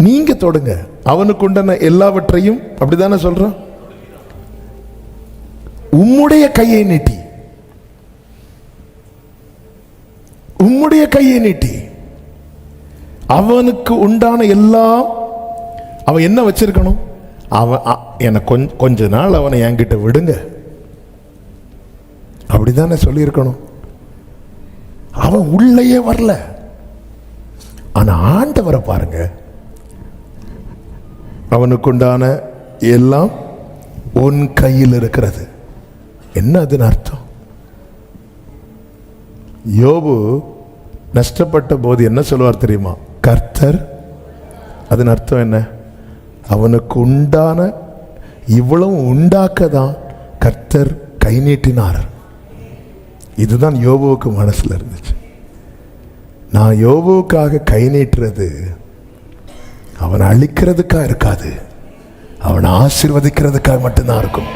நீங்க தொடுங்க, அவனுக்கு உண்டான எல்லாவற்றையும். அப்படித்தானே சொல்றான். உம்முடைய கையை நீட்டி, உம்முடைய கையை நீட்டி அவனுக்கு உண்டான எல்லாம். அவன் என்ன வச்சிருக்கணும்? எனக்கு கொஞ்ச நாள் அவனை என்கிட்ட விடுங்க, அப்படித்தானே சொல்லியிருக்கணும். அவன் உள்ளேயே வரல. ஆனா ஆண்டவரை பாருங்க, அவனுக்கு உண்டான எல்லாம் உன் கையில் இருக்கிறது. என்ன அதன் அர்த்தம்? யோபு நஷ்டப்பட்ட போது என்ன சொல்வார் தெரியுமா? கர்த்தர். அதன் அர்த்தம் என்ன? அவனுக்கு உண்டான இவ்வளவு உண்டாக்கதான் கர்த்தர் கை நீட்டினார். இதுதான் யோபுவுக்கு மனசுல இருந்துச்சு. நான் யோபுவுக்காக கை நீட்டுறது அவனை அழிக்கிறதுக்காக இருக்காது, அவனை ஆசீர்வதிக்கிறதுக்காக மட்டும்தான் இருக்கும்.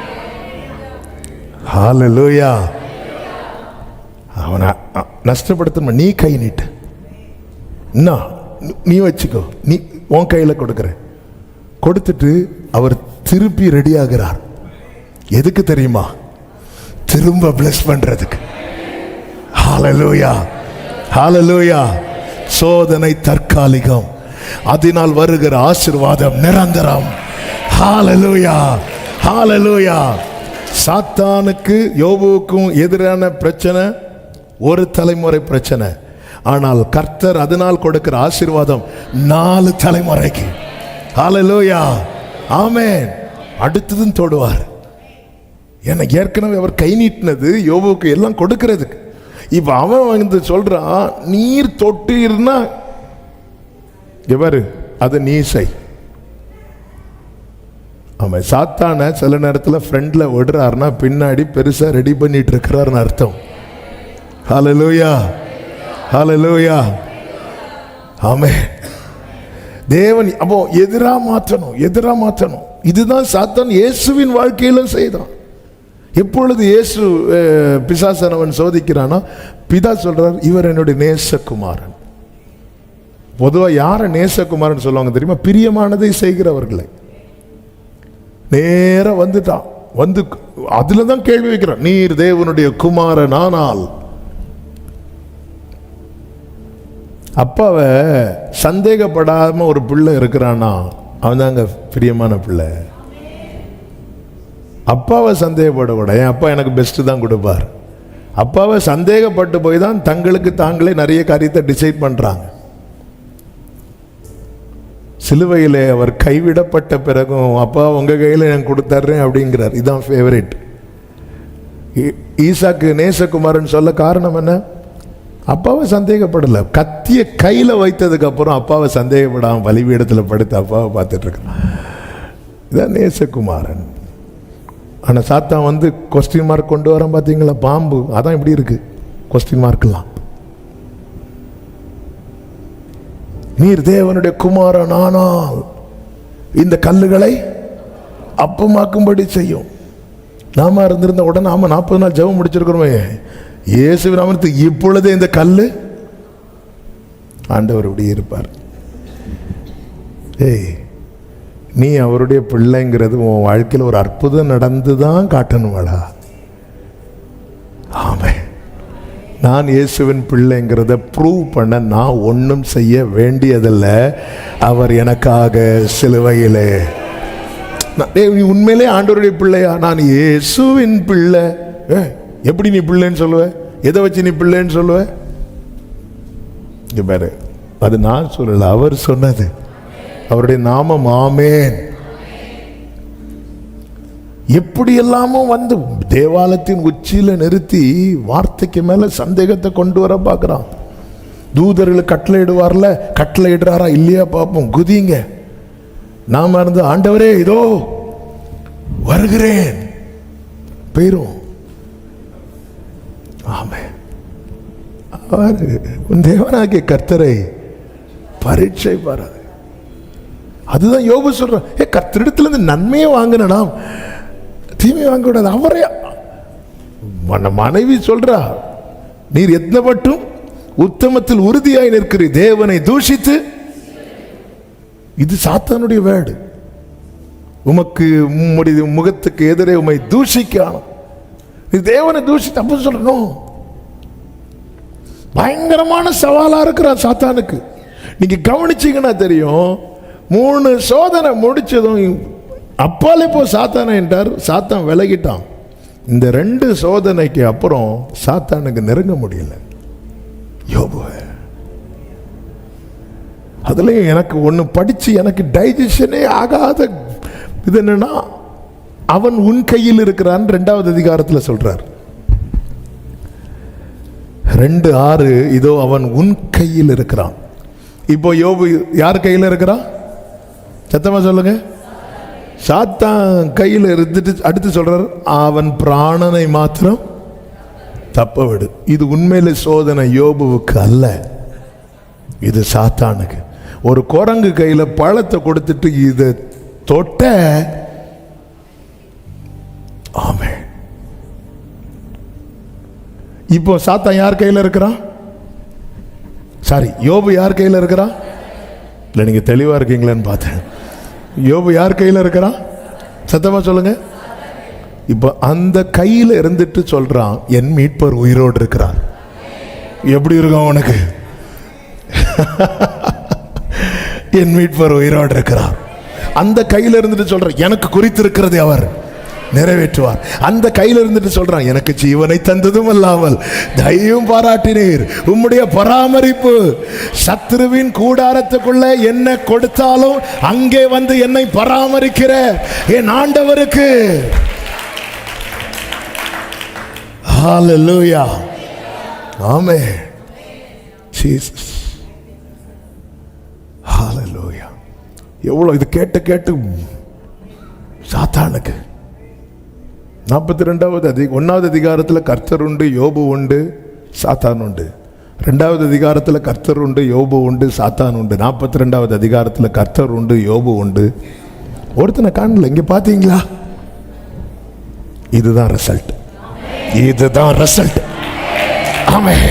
ஹல்லேலூயா. அவனை நஷ்டப்படுத்த நீ கை நீட்டு, நீ வச்சுக்கோ, நீ உன் கையில கொடுக்கிற. கொடுத்துட்டு அவர் திருப்பி ரெடி ஆகிறார். எதுக்கு தெரியுமா? திரும்ப பிளஸ் பண்றதுக்கு. ஹல்லேலூயா, ஹல்லேலூயா. சோதனை தற்காலிகம், அதனால் வருகிற ஆசீர்வாதம் நிரந்தரம். ஹல்லேலூயா, ஹல்லேலூயா. சாத்தானுக்கு யோபுவுக்கும் எதிரான பிரச்சனை ஒரு தலைமுறை பிரச்சனை. ஆனால் கர்த்தர் அதனால் கொடுக்கிற ஆசீர்வாதம் 4 தலைமுறைக்கு. ஹல்லேலூயா, ஆமென். அடுத்ததும் தொடுவார். ஏன்னா ஏற்கனவே அவர் கை நீட்டினது யோபுவுக்கு எல்லாம் கொடுக்கிறதுக்கு. இப்ப அவன் வந்து சொல்றான், நீர் தொட்டீர்னா எவரு அது நீ செய். அவன் சாத்தான சில நேரத்தில் ஃப்ரண்ட்ல விடுறாருன்னா பின்னாடி பெருசா ரெடி பண்ணிட்டு இருக்கிறாருன்னு அர்த்தம். ஹல்லேலூயா, ஹல்லேலூயா, ஆமென். தேவன் அப்போ எதிரா மாற்றணும், எதிரா மாற்றணும். இதுதான் சாத்தான் இயேசுவின் வாழ்க்கையிலும் செய்தான். எப்பொழுது இயேசு பிசாசனவன் சோதிக்கிறானா, பிதா சொல்றார், இவர் என்னுடைய நேசகுமாரன். பொதுவாக யாரை நேசகுமாரன் சொல்லுவாங்க தெரியுமா? பிரியமானதை செய்கிறவர்களை. நேர வந்துட்டான், வந்து அதுல தான் கேள்வி வைக்கிறான், நீர் தேவனுடைய குமாரன் ஆனால். அப்பாவை சந்தேகப்படாம ஒரு பிள்ளை இருக்கிறானா அவன் தாங்க பிரியமான பிள்ளை. அப்பாவை சந்தேகப்படக்கூட, என் அப்பா எனக்கு பெஸ்ட் தான் கொடுப்பார். அப்பாவை சந்தேகப்பட்டு போய் தான் தங்களுக்கு தாங்களே நிறைய காரியத்தை டிசைட் பண்றாங்க. சிலுவையிலே அவர் கைவிடப்பட்ட பிறகும் அப்பா உங்க கையில நான் கொடுத்துறேன் அப்படிங்கிறார். இதுதான் ஃபேவரட். ஈசாக்கு நேசகுமாரன் சொல்ல காரணம் என்ன? அப்பாவை சந்தேகப்படல. கத்திய கையில வைத்ததுக்கு அப்புறம் அப்பாவை சந்தேகப்படாம பலிபீடத்துல படுத்து அப்பாவை பார்த்துட்டு இருக்கான். இதான் நேசகுமாரன். ஆனா சாத்தான் வந்து கொஸ்டின் மார்க் கொண்டு வரான். பாத்தீங்களா? பாம்பு அதான் இப்படி இருக்கு, கொஸ்டின் மார்க்லாம். நீர் தேவனுடைய குமாரன் ஆனால் இந்த கல்லுகளை அப்பமாக்கும்படி செய்யும். நாம இருந்திருந்த உடனே நாம 40 நாள் ஜெபம் முடிச்சிருக்கிறோமே. இயேசுவின் நாமத்தில் இப்பொழுதே இந்த கல்லு ஆண்டவர் இப்படியே இருப்பார். ஏய், நீ அவருடைய பிள்ளைங்கிறது உன் வாழ்க்கையில் ஒரு அற்புதம் நடந்துதான் காட்டணுமாடா. ஆமே, நான் இயேசுவின் பிள்ளைங்கிறத ப்ரூவ் பண்ண நான் ஒன்றும் செய்ய வேண்டியதில்ல. அவர் எனக்காக சிலுவையிலே. நீ உண்மையிலே ஆண்டவருடைய பிள்ளையா? நான் இயேசுவின் பிள்ளை. எப்படி நீ பிள்ளைன்னு சொல்லுவ? எதை வச்சு நீ பிள்ளைன்னு சொல்லுவ? இங்க பாரு, அது நான் சொல்லல, அவர் சொன்னது. அவருடைய நாமம் ஆமென். எப்படி எல்லாமோ வந்து தேவாலயத்தின் உச்சியில நிறுத்தி வார்த்தைக்கு மேல சந்தேகத்தை கொண்டு வர பார்க்கிறான். தூதர்கள் கட்டளை இடுவார்ல, கட்டளை இடுறாரா இல்லையா பார்ப்போம், குதிங்க. நாம இருந்து ஆண்டவரே இதோ வருகிறேன் போயிரும். ஆமே, உன் தேவனாகிய கர்த்தரை பரீட்சை பாராது. அதுதான் யோபு சொல்ற, கர்த்தரிடத்துல இருந்து நன்மையை வாங்கினா தீமை வாங்க கூடாது. அவரே மனைவி சொல்றா, நீர் எத்தனை மட்டும் உத்தமத்தில் உறுதியாய் நிற்கிறீர், தேவனை தூஷித்து. இது சாத்தானுடைய வேர்டு. உமக்கு உம்முடைய முகத்துக்கு எதிரே உம்மை தூஷிக்கணும். நீ தேவனை தூஷித்து அப்ப சொல்லணும். பயங்கரமான சவாலா இருக்கிறார் சாத்தானுக்கு. நீங்க கவனிச்சீங்கன்னா தெரியும். 3 சோதனை முடிச்சதும் அப்பாலே போ சாத்தான என்றார். சாத்தான் விலகிட்டான். இந்த 2 சோதனைக்கு அப்புறம் சாத்தானுக்கு நெருங்க முடியல யோபு. அதுலயும் எனக்கு ஒண்ணு படிச்சு எனக்கு டைஜஷனே ஆகாத இது என்னன்னா, அவன் உன் கையில் இருக்கிறான் 2வது அதிகாரத்தில் சொல்றார். 2:6 இதோ அவன் உன் கையில் இருக்கிறான். இப்போ யோபு யார் கையில் இருக்கிறான்? சத்தமா சொல்லுங்க. சாத்தான் கையில் இருந்துட்டு அடுத்து சொல்றார், அவன் பிராணனை மாத்திரம் தப்ப விடு. இது உண்மையில சோதனை யோபுவுக்கு அல்ல, இது சாத்தானுக்கு. ஒரு குரங்கு கையில பழத்தை கொடுத்துட்டு இதை தொட்ட, ஆமே. இப்போ சாத்தான் யார் கையில் இருக்கிறான்? சாரி, யோபு யார் கையில் இருக்கிறான்? இல்லை, நீங்க தெளிவா இருக்கீங்களேன்னு பார்த்தேன். யோபு யார் கையில் இருக்கிறான்? சத்தமா சொல்லுங்க. இப்ப அந்த கையில இருந்துட்டு சொல்றான், என் மீட்பர் உயிரோடு இருக்கிறார். எப்படி இருக்கும் உனக்கு? என் மீட்பர் உயிரோடு இருக்கிறார். அந்த கையில இருந்துட்டு சொல்றான், எனக்கு குறித்திருக்கிறது அவர் நிறைவேற்றுவார். அந்த கையில இருந்துட்டு சொல்றான், எனக்கு ஜீவனை தந்ததும் அல்லாமல் தயவும் பாராட்டினீர், உம்முடைய பராமரிப்பு சத்ருவின் கூடாரத்துக்குள்ள என்ன கொடுத்தாலும் அங்கே வந்து என்னை பராமரிக்கிற என் ஆண்டவருக்கு ஹல்லேலூயா. ஆமென். ஜீசஸ். ஹல்லேலூயா. எவ்வளவு இது கேட்டு கேட்டு சாத்தானுக்கு 42வது 1வது அதிகாரத்தில் கர்த்தர் உண்டு, யோபு உண்டு, சாத்தான் உண்டு. 2வது அதிகாரத்தில் கர்த்தர் உண்டு, யோபு உண்டு, சாத்தான் உண்டு. 42வது அதிகாரத்தில் கர்த்தர் உண்டு, யோபு உண்டு. ஒருத்தனை காணல. இங்க பாத்தீங்களா? இதுதான் ரிசல்ட். இதுதான் ரிசல்ட். ஆமென்,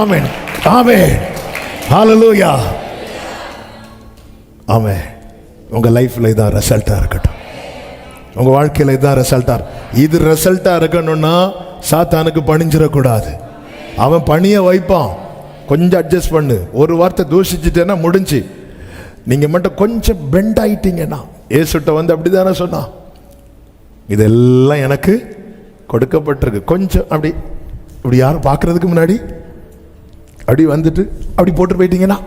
ஆமென், ஆமென். ஹல்லேலூயா. ஆமென். உங்க லைஃப்ல இதான் ரிசல்ட்டா இருக்கட்டும். உங்க வாழ்க்கையில இதான் ரிசல்ட்டா. இது ரிசல்ட்டா இருக்கணும்னா சாத்தானுக்கு பணிஞ்சிடக்கூடாது. அவன் பணிய வைப்பான். கொஞ்சம் அட்ஜஸ்ட் பண்ணு. ஒரு வார்த்தை தூஷிச்சுட்டேன்னா முடிஞ்சு. நீங்க மட்டும் கொஞ்சம் பெண்ட் ஆயிட்டீங்கன்னா, ஏசுட்ட வந்து அப்படிதானே சொன்னான், இதெல்லாம் எனக்கு கொடுக்கப்பட்டிருக்கு. கொஞ்சம் அப்படி இப்படி யாரும் பார்க்கறதுக்கு முன்னாடி அப்படி வந்துட்டு அப்படி போட்டு போயிட்டீங்கன்னா,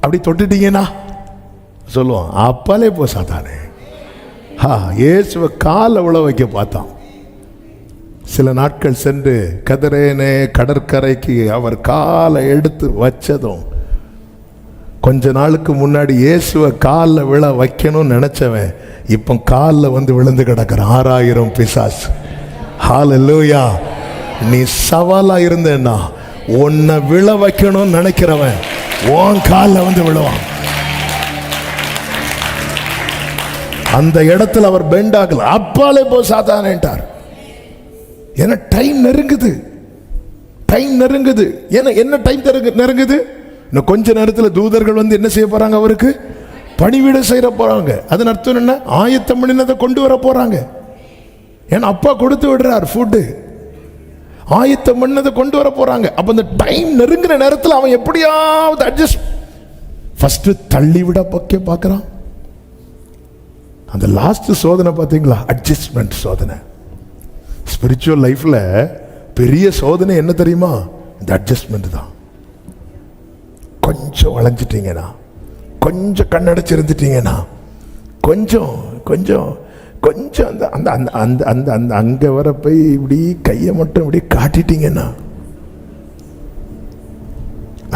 அப்படி தொட்டுட்டீங்கன்னா சொல்லுவான், அப்பாலே போ சாத்தானே. இயேசுவை காலை உழ வைக்க பார்த்தான். சில நாட்கள் சென்று கதரேனே கடற்கரைக்கு அவர் காலை எடுத்து வச்சதும், கொஞ்ச நாளுக்கு முன்னாடி இயேசுவை காலில் விழ வைக்கணும்னு நினைச்சவன் இப்போ காலில் வந்து விழுந்து கிடக்கிறான். 6000 பிசாசு. ஹல்லேலூயா. நீ சவாலா இருந்தேன்னா உன்னை விழ வைக்கணும்னு நினைக்கிறவன் உன் காலில் வந்து விழுவான். அந்த இடத்துல அவர் பெண்ட் ஆகல, அப்பாலே போ சாத்தானேன்ட்டார். ஏன்னா டைம் நெருங்குது, டைம் நெருங்குது. ஏன்னா என்ன டைம் நெருங்குது? இன்னும் கொஞ்ச நேரத்தில் தூதர்கள் வந்து என்ன செய்ய போறாங்க? அவருக்கு பணிவிடை செய்ய போறாங்க. அதன் அர்த்தம் என்ன? ஆயத்தம் பண்ணினதை கொண்டு வர போறாங்க. ஏன்னா அப்பா கொடுத்து விடுறார் ஃபுட்டு, ஆயத்தம் பண்ணதை கொண்டு வர போறாங்க. அப்ப அந்த டைம் நெருங்குற நேரத்தில் அவன் எப்படியாவது அட்ஜஸ்ட் ஃபர்ஸ்ட் தள்ளி விட பார்க்கறான். அந்த லாஸ்ட் சோதனை பார்த்தீங்களா? அட்ஜஸ்ட்மெண்ட் சோதனை. ஸ்பிரிச்சுவல் லைஃப்ல பெரிய சோதனை என்ன தெரியுமா? இந்த அட்ஜஸ்ட்மெண்ட் தான். கொஞ்சம் வளைஞ்சிட்டீங்கன்னா, கொஞ்சம் கண்ணடைச்சிருந்துட்டீங்கன்னா, கொஞ்சம் கொஞ்சம் கொஞ்சம் அந்த அந்த அந்த அந்த அந்த அந்த அங்கே வர போய் இப்படி கையை மட்டும் இப்படி காட்டிட்டீங்கன்னா.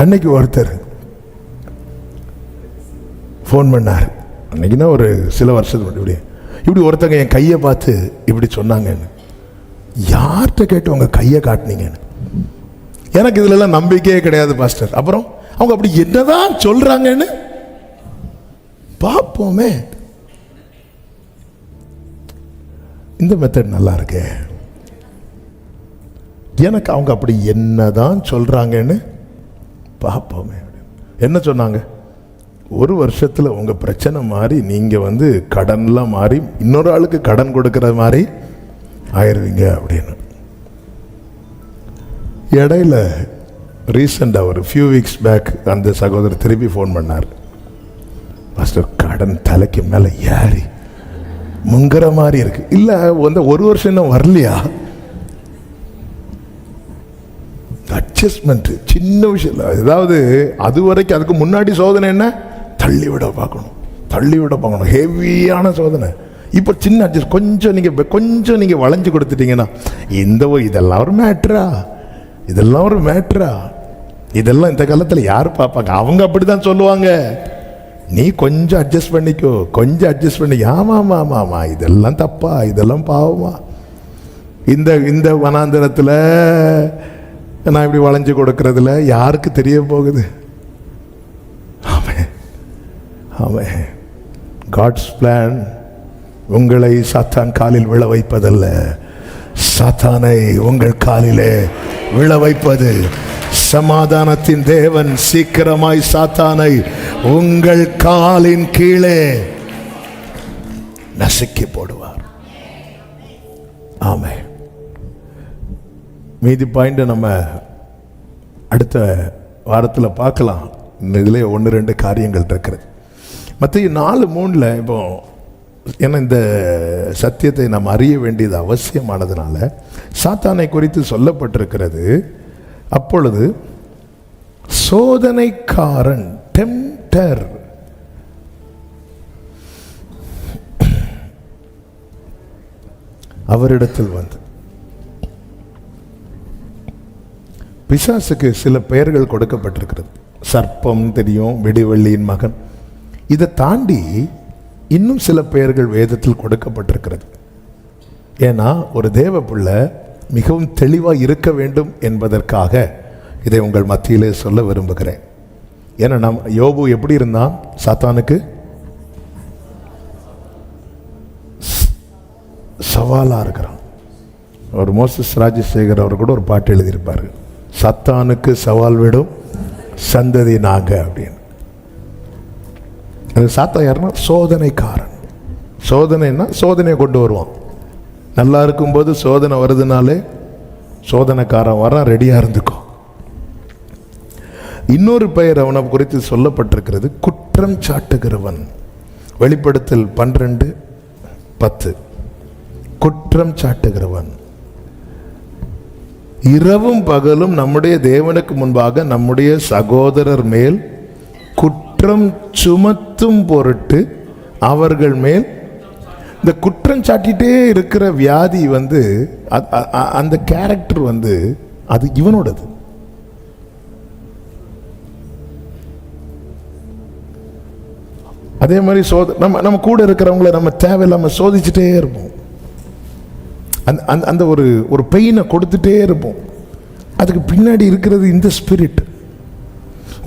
அன்னைக்கு ஒருத்தர் ஃபோன் பண்ணார். அன்னைக்குன்னா ஒரு சில வருஷத்துக்கு இப்படி ஒருத்தங்க என் கையை பார்த்து இப்படி சொன்னாங்கன்னு. யார்கிட்ட கேட்டு உங்க கையை காட்டினீங்கன்னு? எனக்கு இதுலலாம் நம்பிக்கையே கிடையாது பாஸ்டர். அப்புறம் அவங்க அப்படி என்னதான் சொல்றாங்கன்னு பார்ப்போமே. இந்த மெத்தட் நல்லா இருக்கு. எனக்கு அவங்க அப்படி என்னதான் சொல்றாங்கன்னு பார்ப்போமே. என்ன சொன்னாங்க? ஒரு வருஷத்துல உங்க பிரச்சனை மாறி நீங்க வந்து கடன்லாம் மாறி இன்னொரு ஆளுக்கு கடன் கொடுக்கிற மாதிரி ஆயிருவீங்க அப்படின்னு. இடையில ரீசெண்டாக ஒரு ஃபியூ வீக்ஸ் பேக் அந்த சகோதரர் திருப்பி ஃபோன் பண்ணார். பாஸ்டர் கடன் தலைக்கு மேலே ஏறி முங்குற மாதிரி இருக்கு. இல்லை வந்து ஒரு வருஷம் இன்னும் வரலையா? அட்ஜஸ்ட்மெண்ட் சின்ன விஷயம் இல்லை. ஏதாவது அது வரைக்கும் அதுக்கு முன்னாடி சோதனை என்ன? தள்ளிவிட பார்க்கணும், தள்ளிவிட பார்க்கணும், ஹெவியான சோதனை. இப்போ சின்ன அட்ஜஸ்ட் கொஞ்சம் நீங்கள் வளைஞ்சு கொடுத்துட்டீங்கன்னா இதெல்லாம் ஒரு மேட்ரா, இதெல்லாம் ஒரு மேட்ரா, இதெல்லாம் இந்த காலத்தில் யார் பார்ப்பாங்க? அவங்க அப்படி தான் சொல்லுவாங்க. நீ கொஞ்சம் அட்ஜஸ்ட் பண்ணிக்கோ, கொஞ்சம் அட்ஜஸ்ட் பண்ணி. ஆமாம் ஆமாம் ஆமாம், இதெல்லாம் தப்பா, இதெல்லாம் பாவமா? இந்த வனாந்திரத்தில் நான் இப்படி வளைஞ்சு கொடுக்கறதுல யாருக்கு தெரிய போகுது? ஆமென் ஆமென். காட்ஸ் பிளான் உங்களை சாத்தான் காலில் விழ வைப்பதல்ல, சாத்தானை உங்கள் காலிலே விழ வைப்பது. சமாதானத்தின் தேவன் சீக்கிரமாய் சாத்தானை உங்கள் காலின் கீழே நசுக்கி போடுவார். ஆமென். மீதி பாயிண்ட் நம்ம அடுத்த வாரத்தில் பார்க்கலாம். இதிலே 1-2 காரியங்கள் இருக்கிறது. மத்திய 4:3 இப்போ ஏன்னா இந்த சத்தியத்தை நாம் அறிய வேண்டியது அவசியமானதுனால சாத்தானை குறித்து சொல்லப்பட்டிருக்கிறது. அப்பொழுது சோதனைக்காரன் டெம்டர் அவரிடத்தில் வந்து, பிசாசுக்கு சில பெயர்கள் கொடுக்கப்பட்டிருக்கிறது. சர்ப்பம் தெரியும், விடிவெள்ளியின் மகன். இதை தாண்டி இன்னும் சில பெயர்கள் வேதத்தில் கொடுக்கப்பட்டிருக்கிறது. ஏன்னா ஒரு தேவ பிள்ளை மிகவும் தெளிவாக இருக்க வேண்டும் என்பதற்காக இதை உங்கள் மத்தியிலே சொல்ல விரும்புகிறேன். ஏன்னா யோபு எப்படி இருந்தான்? சாத்தானுக்கு சவாலாக இருக்கிறான். ஒரு மோசஸ் ராஜசேகர் அவர் கூட ஒரு பாட்டு எழுதியிருப்பாரு, சாத்தானுக்கு சவால் விடும் சந்ததி நாங்க அப்படின்னு. அது சாத்தான் யாருன்னா சோதனைக்காரன். சோதனைன்னா சோதனையை கொண்டு வருவான். நல்லா இருக்கும்போது சோதனை வருதுனாலே சோதனைக்காரன் வர ரெடியாக இருந்துக்கோ. இன்னொரு பெயர் அவனை குறித்து சொல்லப்பட்டிருக்கிறது, குற்றம் சாட்டுகிறவன். வெளிப்படுத்தல் 12:10. குற்றம் சாட்டுகிறவன். இரவும் பகலும் நம்முடைய தேவனுக்கு முன்பாக நம்முடைய சகோதரர் மேல் குற்றம் சுமத்தும் பொருட்டு அவர்கள் மேல். இந்த குற்றம் சாட்டிகிட்டே இருக்கிற வியாதி வந்து அந்த கேரக்டர் வந்து அது இவனோடது. அதே மாதிரி நம்ம கூட இருக்கிறவங்கள நம்ம தேவையில்லாமல் சோதிச்சுட்டே இருப்போம். அந்த ஒரு பெயினை கொடுத்துட்டே இருப்போம். அதுக்கு பின்னாடி இருக்கிறது இந்த ஸ்பிரிட்.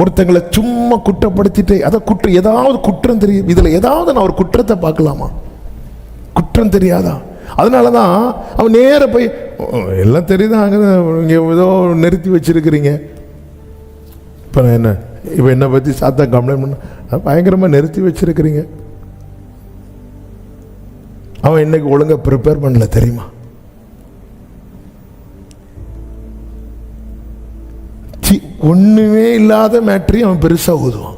ஒருத்தங்களை சும்மா குற்றப்படுத்திட்டு, அதை குற்றம், ஏதாவது குற்றம் தெரியும், இதில் ஏதாவது நான் ஒரு குற்றத்தை பார்க்கலாமா? குற்றம் தெரியாதா? அதனால தான் அவன் நேர போய் எல்லாம் தெரியுதான், இங்கே ஏதோ நிறுத்தி வச்சிருக்கிறீங்க. இப்போ இப்போ என்னை பற்றி சாத்தா கம்ப்ளைண்ட் பண்ண பயங்கரமாக நிறுத்தி வச்சிருக்கிறீங்க. அவன் இன்னைக்கு ஒழுங்கா ப்ரிப்பேர் பண்ணல தெரியுமா? ஒண்ணுமே இல்லாத மேட்டரையும் அவன் பெருசா ஊதுவான்.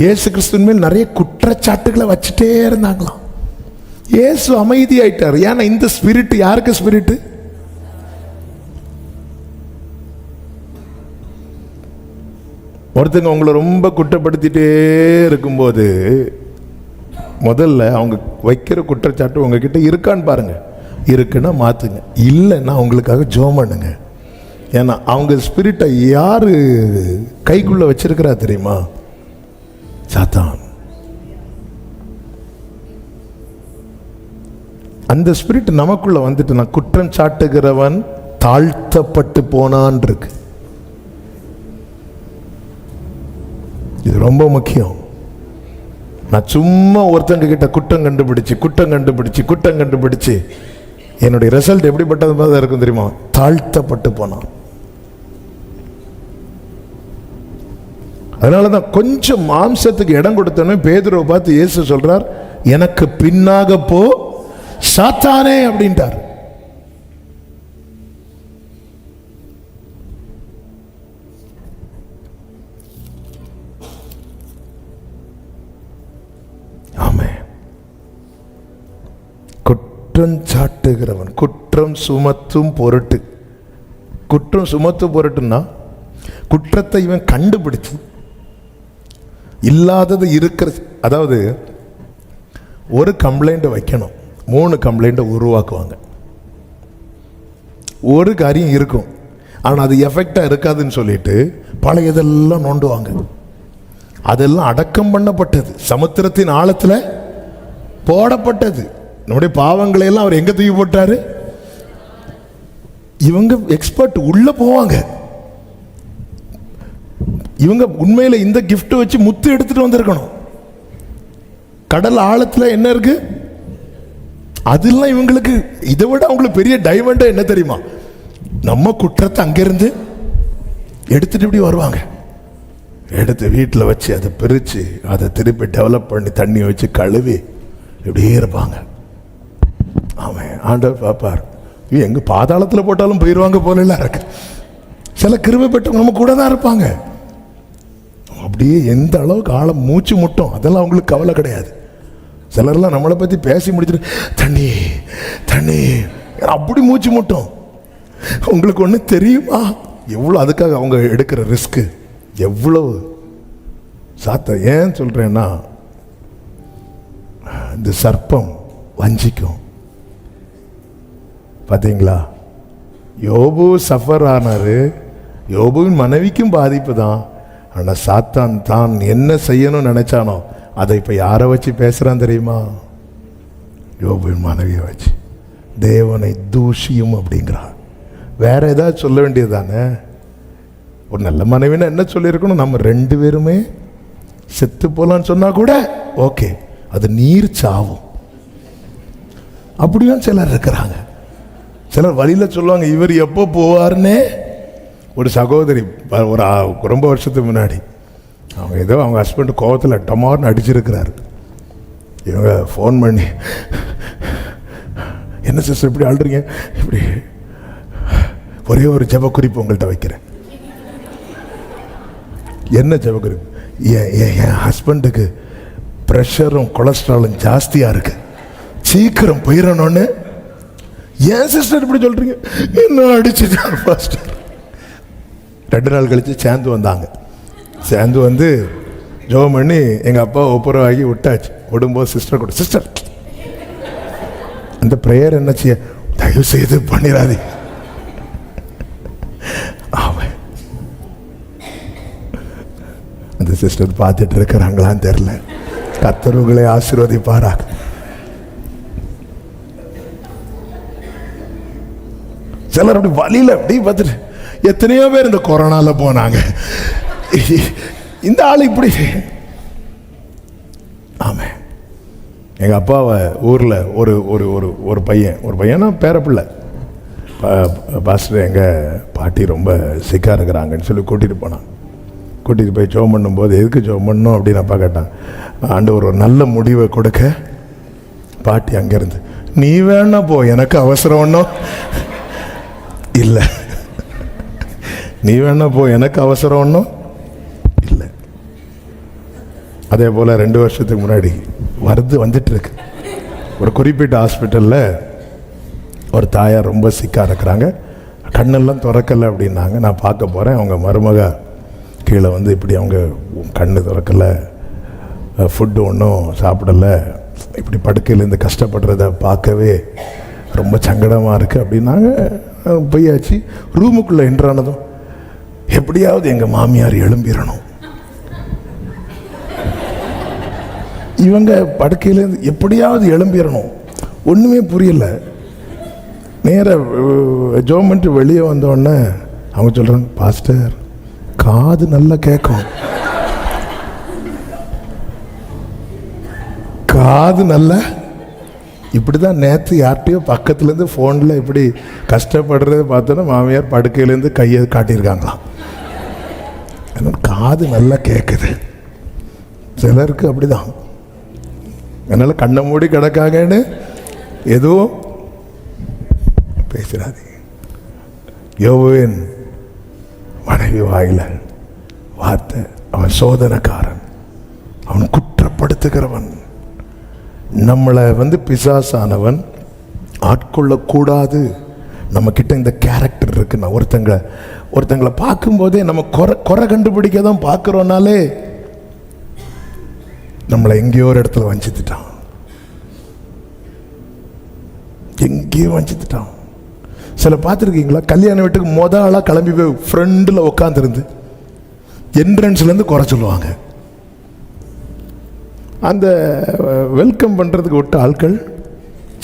இயேசு கிறிஸ்துவின் மேல் நிறைய குற்றச்சாட்டுகளை வச்சுட்டே இருந்தாங்களாம். இயேசு அமைதியாயிட்டார். ஏன்னா இந்த ஸ்பிரிட் யாருக்கு ஸ்பிரிட்? ஒருத்தங்க உங்களை ரொம்ப குற்றப்படுத்திட்டே இருக்கும்போது முதல்ல அவங்க வைக்கிற குற்றச்சாட்டு உங்ககிட்ட இருக்கான்னு பாருங்க. இருக்குன்னா மாத்துங்க, இல்லைன்னா அவங்களுக்காக ஜெபம் பண்ணுங்க. ஏன்னா அவங்க ஸ்பிரிட்டை யாரு கைக்குள்ள வச்சிருக்கிறா தெரியுமா? சாத்தான். அந்த ஸ்பிரிட் நமக்குள்ள வந்துட்டு நான் குற்றம் சாட்டுகிறவன் தாழ்த்தப்பட்டு போனான் இருக்கு. இது ரொம்ப முக்கியம். நான் சும்மா ஒருத்தங்க கிட்ட குற்றம் கண்டுபிடிச்சு என்னுடைய ரிசல்ட் எப்படிப்பட்டது மாதிரி இருக்கும் தெரியுமா? தாழ்த்தப்பட்டு போனான். அதனாலதான் கொஞ்சம் மாம்சத்துக்கு இடம் கொடுத்தோன்னே பேதுருவை பார்த்து இயேசு சொல்றார், எனக்கு பின்னாக போ சாத்தானே அப்படின்ட்டார். ஆமென். குற்றம் சாட்டுகிறவன் குற்றம் சுமத்தும் பொருட்டு. குற்றம் சுமத்தும் பொருட்டுன்னா குற்றத்தை இவன் கண்டுபிடிச்சு இல்லாதது இருக்கிற, அதாவது ஒரு கம்ப்ளைண்ட் வைக்கணும், 3 கம்ப்ளைண்ட் உருவாக்குவாங்க. ஒரு காரியம் இருக்கும், ஆனால் அது எஃபெக்டா இருக்காதுன்னு சொல்லிட்டு பழையதெல்லாம் நோண்டுவாங்க. அதெல்லாம் அடக்கம் பண்ணப்பட்டது, சமுத்திரத்தின் ஆழத்தில் போடப்பட்டது. நம்முடைய பாவங்களை எல்லாம் அவர் எங்க தூக்கி போட்டாரு? இவங்க எக்ஸ்பர்ட் உள்ள போவாங்க. இவங்க உண்மையில இந்த கிஃப்ட் வச்சு முத்து எடுத்துட்டு வந்திருக்கணும். கடல் ஆழத்துல என்ன இருக்கு? அதெல்லாம் இவங்களுக்கு இதை விட அவங்களுக்கு பெரிய டைமண்ட் என்ன தெரியுமா? நம்ம குற்றத்தை அங்கிருந்து எடுத்துட்டு இப்படி வருவாங்க. எடுத்து வீட்டில் வச்சு அதை பிரித்து அதை திருப்பி டெவலப் பண்ணி தண்ணி வச்சு கழுவி இப்படியே இருப்பாங்க. அவன் ஆண்டவர் பார்ப்பார், எங்க பாதாளத்தில் போட்டாலும் போயிடுவாங்க போல இருக்கு. சில கிருபை பெற்றவங்க நம்ம கூட தான் இருப்பாங்க. அப்படியே எந்த அளவுக்கு ஆழம் மூச்சு முட்டும் அதெல்லாம் அவங்களுக்கு கவலை கிடையாது. சிலர்லாம் நம்மளை பற்றி பேசி முடிச்சுட்டு தண்ணி தண்ணி அப்படி மூச்சு முட்டும். உங்களுக்கு ஒன்று தெரியுமா எவ்வளோ அதுக்காக அவங்க எடுக்கிற ரிஸ்க்கு எவ்வளவு? சாத்த ஏன் சொல்றேன்னா, இந்த சர்ப்பம் வஞ்சிக்கும். பார்த்தீங்களா, யோபு சஃபர் ஆனாரு, யோபுவின் மனைவிக்கும் பாதிப்பு தான். ஆனால் சாத்தான் தான் என்ன செய்யணும்னு நினைச்சானோ அதை இப்போ யாரை வச்சு பேசுறான் தெரியுமா? யோபுவின் மனைவியை வச்சு தேவனை தூஷியும் அப்படிங்கிறான். வேற ஏதாவது சொல்ல வேண்டியது தானே? ஒரு நல்ல மனைவினா என்ன சொல்லியிருக்கணும்? நம்ம 2 பேருமே செத்து போலான்னு சொன்னா கூட ஓகே, அது நீர் சாவும். அப்படியும் சிலர் இருக்கிறாங்க. சிலர் வழியில சொல்லுவாங்க இவர் எப்போ போவார்னே. ஒரு சகோதரி ஒரு ரொம்ப வருஷத்துக்கு முன்னாடி அவங்க ஏதோ அவங்க ஹஸ்பண்ட் கோவத்தில் டமார்னு அடிச்சிருக்கிறாரு. இவங்க ஃபோன் பண்ணி, என்ன சிஸ்டர் இப்படி ஆள்றீங்க? இப்படி ஒரே ஒரு ஜெப குறிப்பு உங்கள்கிட்ட வைக்கிறேன். என்ன ஜெப குறிப்பு? என் ஹஸ்பண்டுக்கு ப்ரெஷரும் கொலஸ்ட்ராலும் ஜாஸ்தியாக இருக்கு, சீக்கிரம் போயிடணும்னு. ஏன் சிஸ்டர் இப்படி சொல்றீங்க? என்ன அடிச்சுட்டார் பாஸ்டர். 2 நாள் கழிச்சு சேர்ந்து வந்தாங்க. சேர்ந்து வந்து ஜெபம் பண்ணி எங்கள் அப்பா ஒப்புரவாகி விட்டாச்சு. விடும்போது சிஸ்டர் கூட, சிஸ்டர் அந்த ப்ரேயர் என்ன செய்ய தயவு செய்து பண்ணிடாதே. ஆமாம், அந்த சிஸ்டர் பார்த்துட்டு இருக்கிறாங்களான்னு தெரியல. கர்த்தர் உங்களை ஆசீர்வதிப்பாராக. சிலர் அப்படி வழியில் அப்படி பார்த்துட்டு, எத்தனையோ பேர் இந்த கொரோனால போனாங்க, இந்த ஆள் இப்படி. ஆமே. எங்கள் அப்பாவை ஊரில் ஒரு ஒரு ஒரு ஒரு பையனா பேரப்பிள்ளை, பாஸ்டர் எங்கள் பாட்டி ரொம்ப சிக்காக இருக்கிறாங்கன்னு சொல்லி கூட்டிகிட்டு போனான். கூட்டிகிட்டு போய் ஜெபம் பண்ணும்போது, எதுக்கு ஜெபம் பண்ணணும் அப்படின்னு அப்பா கேட்டான். ஆண்டவர் ஒரு நல்ல முடிவை கொடுக்க, பாட்டி அங்கேருந்து, நீ வேணா போ, எனக்கு அவசரம் ஒன்றும் இல்லை, நீ வேணா போ, எனக்கு அவசரம் ஒன்றும் இல்லை. அதே போல் 2 வருஷத்துக்கு முன்னாடி வந்துட்டு இருக்கு. ஒரு குறிப்பிட்ட ஹாஸ்பிட்டலில் ஒரு தாயார் ரொம்ப சிக்காக இருக்கிறாங்க, கண்ணெல்லாம் திறக்கலை அப்படின்னாங்க. நான் பார்க்க போகிறேன். அவங்க மருமக கீழே வந்து இப்படி அவங்க கண்ணு திறக்கலை, ஃபுட்டு ஒன்றும் சாப்பிடலை, இப்படி படுக்கையிலேருந்து கஷ்டப்படுறத பார்க்கவே ரொம்ப சங்கடமாக இருக்குது அப்படின்னாங்க. போயாச்சு. ரூமுக்குள்ளே என்ட்ரானதும், எப்படியாவது எங்கள் மாமியார் எழும்பிடணும், இவங்க படுக்கையிலேருந்து எப்படியாவது எழும்பிடணும். ஒன்றுமே புரியல. நேராக ஜெபம் பண்ணிட்டு வெளியே வந்தோடனே அவங்க சொல்கிறாங்க, பாஸ்டர் காது நல்லா கேட்கும், காது நல்லா. இப்படி தான் நேற்று யார்கிட்டையோ பக்கத்துலேருந்து ஃபோனில் இப்படி கஷ்டப்படுறத பார்த்தோன்னா மாமியார் படுக்கையிலேருந்து கையை காட்டியிருக்காங்களாம். காது நல்லா கேட்குது. சிலருக்கு அப்படி தான். அதனால் கண்ணை மூடி கிடக்காங்கன்னு எதுவும் பேசுறாதீங்க. யோபுவின் மனைவி வாயில வார்த்தை, அவன் சோதனைக்காரன், அவன் குற்றப்படுத்துகிறவன். நம்மளை பிசாசானவன் ஆட்கொள்ளக்கூடாது. நம்ம கிட்ட இந்த கேரக்டர் இருக்குன்னா, ஒருத்தங்களை பார்க்கும்போதே நம்ம குறை கண்டுபிடிக்க தான் பார்க்குறோன்னாலே நம்மளை எங்கேயோ ஒரு இடத்துல வஞ்சித்துட்டான், எங்கேயோ வஞ்சித்துட்டான். சில பார்த்துருக்கீங்களா, கல்யாண வீட்டுக்கு மொதல் ஆளாக கிளம்பி போய் ஃப்ரெண்டில் உட்காந்துருந்து என்ட்ரன்ஸ்லேருந்து குறை சொல்லுவாங்க. அந்த வெல்கம் பண்ணுறதுக்கு விட்ட ஆட்கள்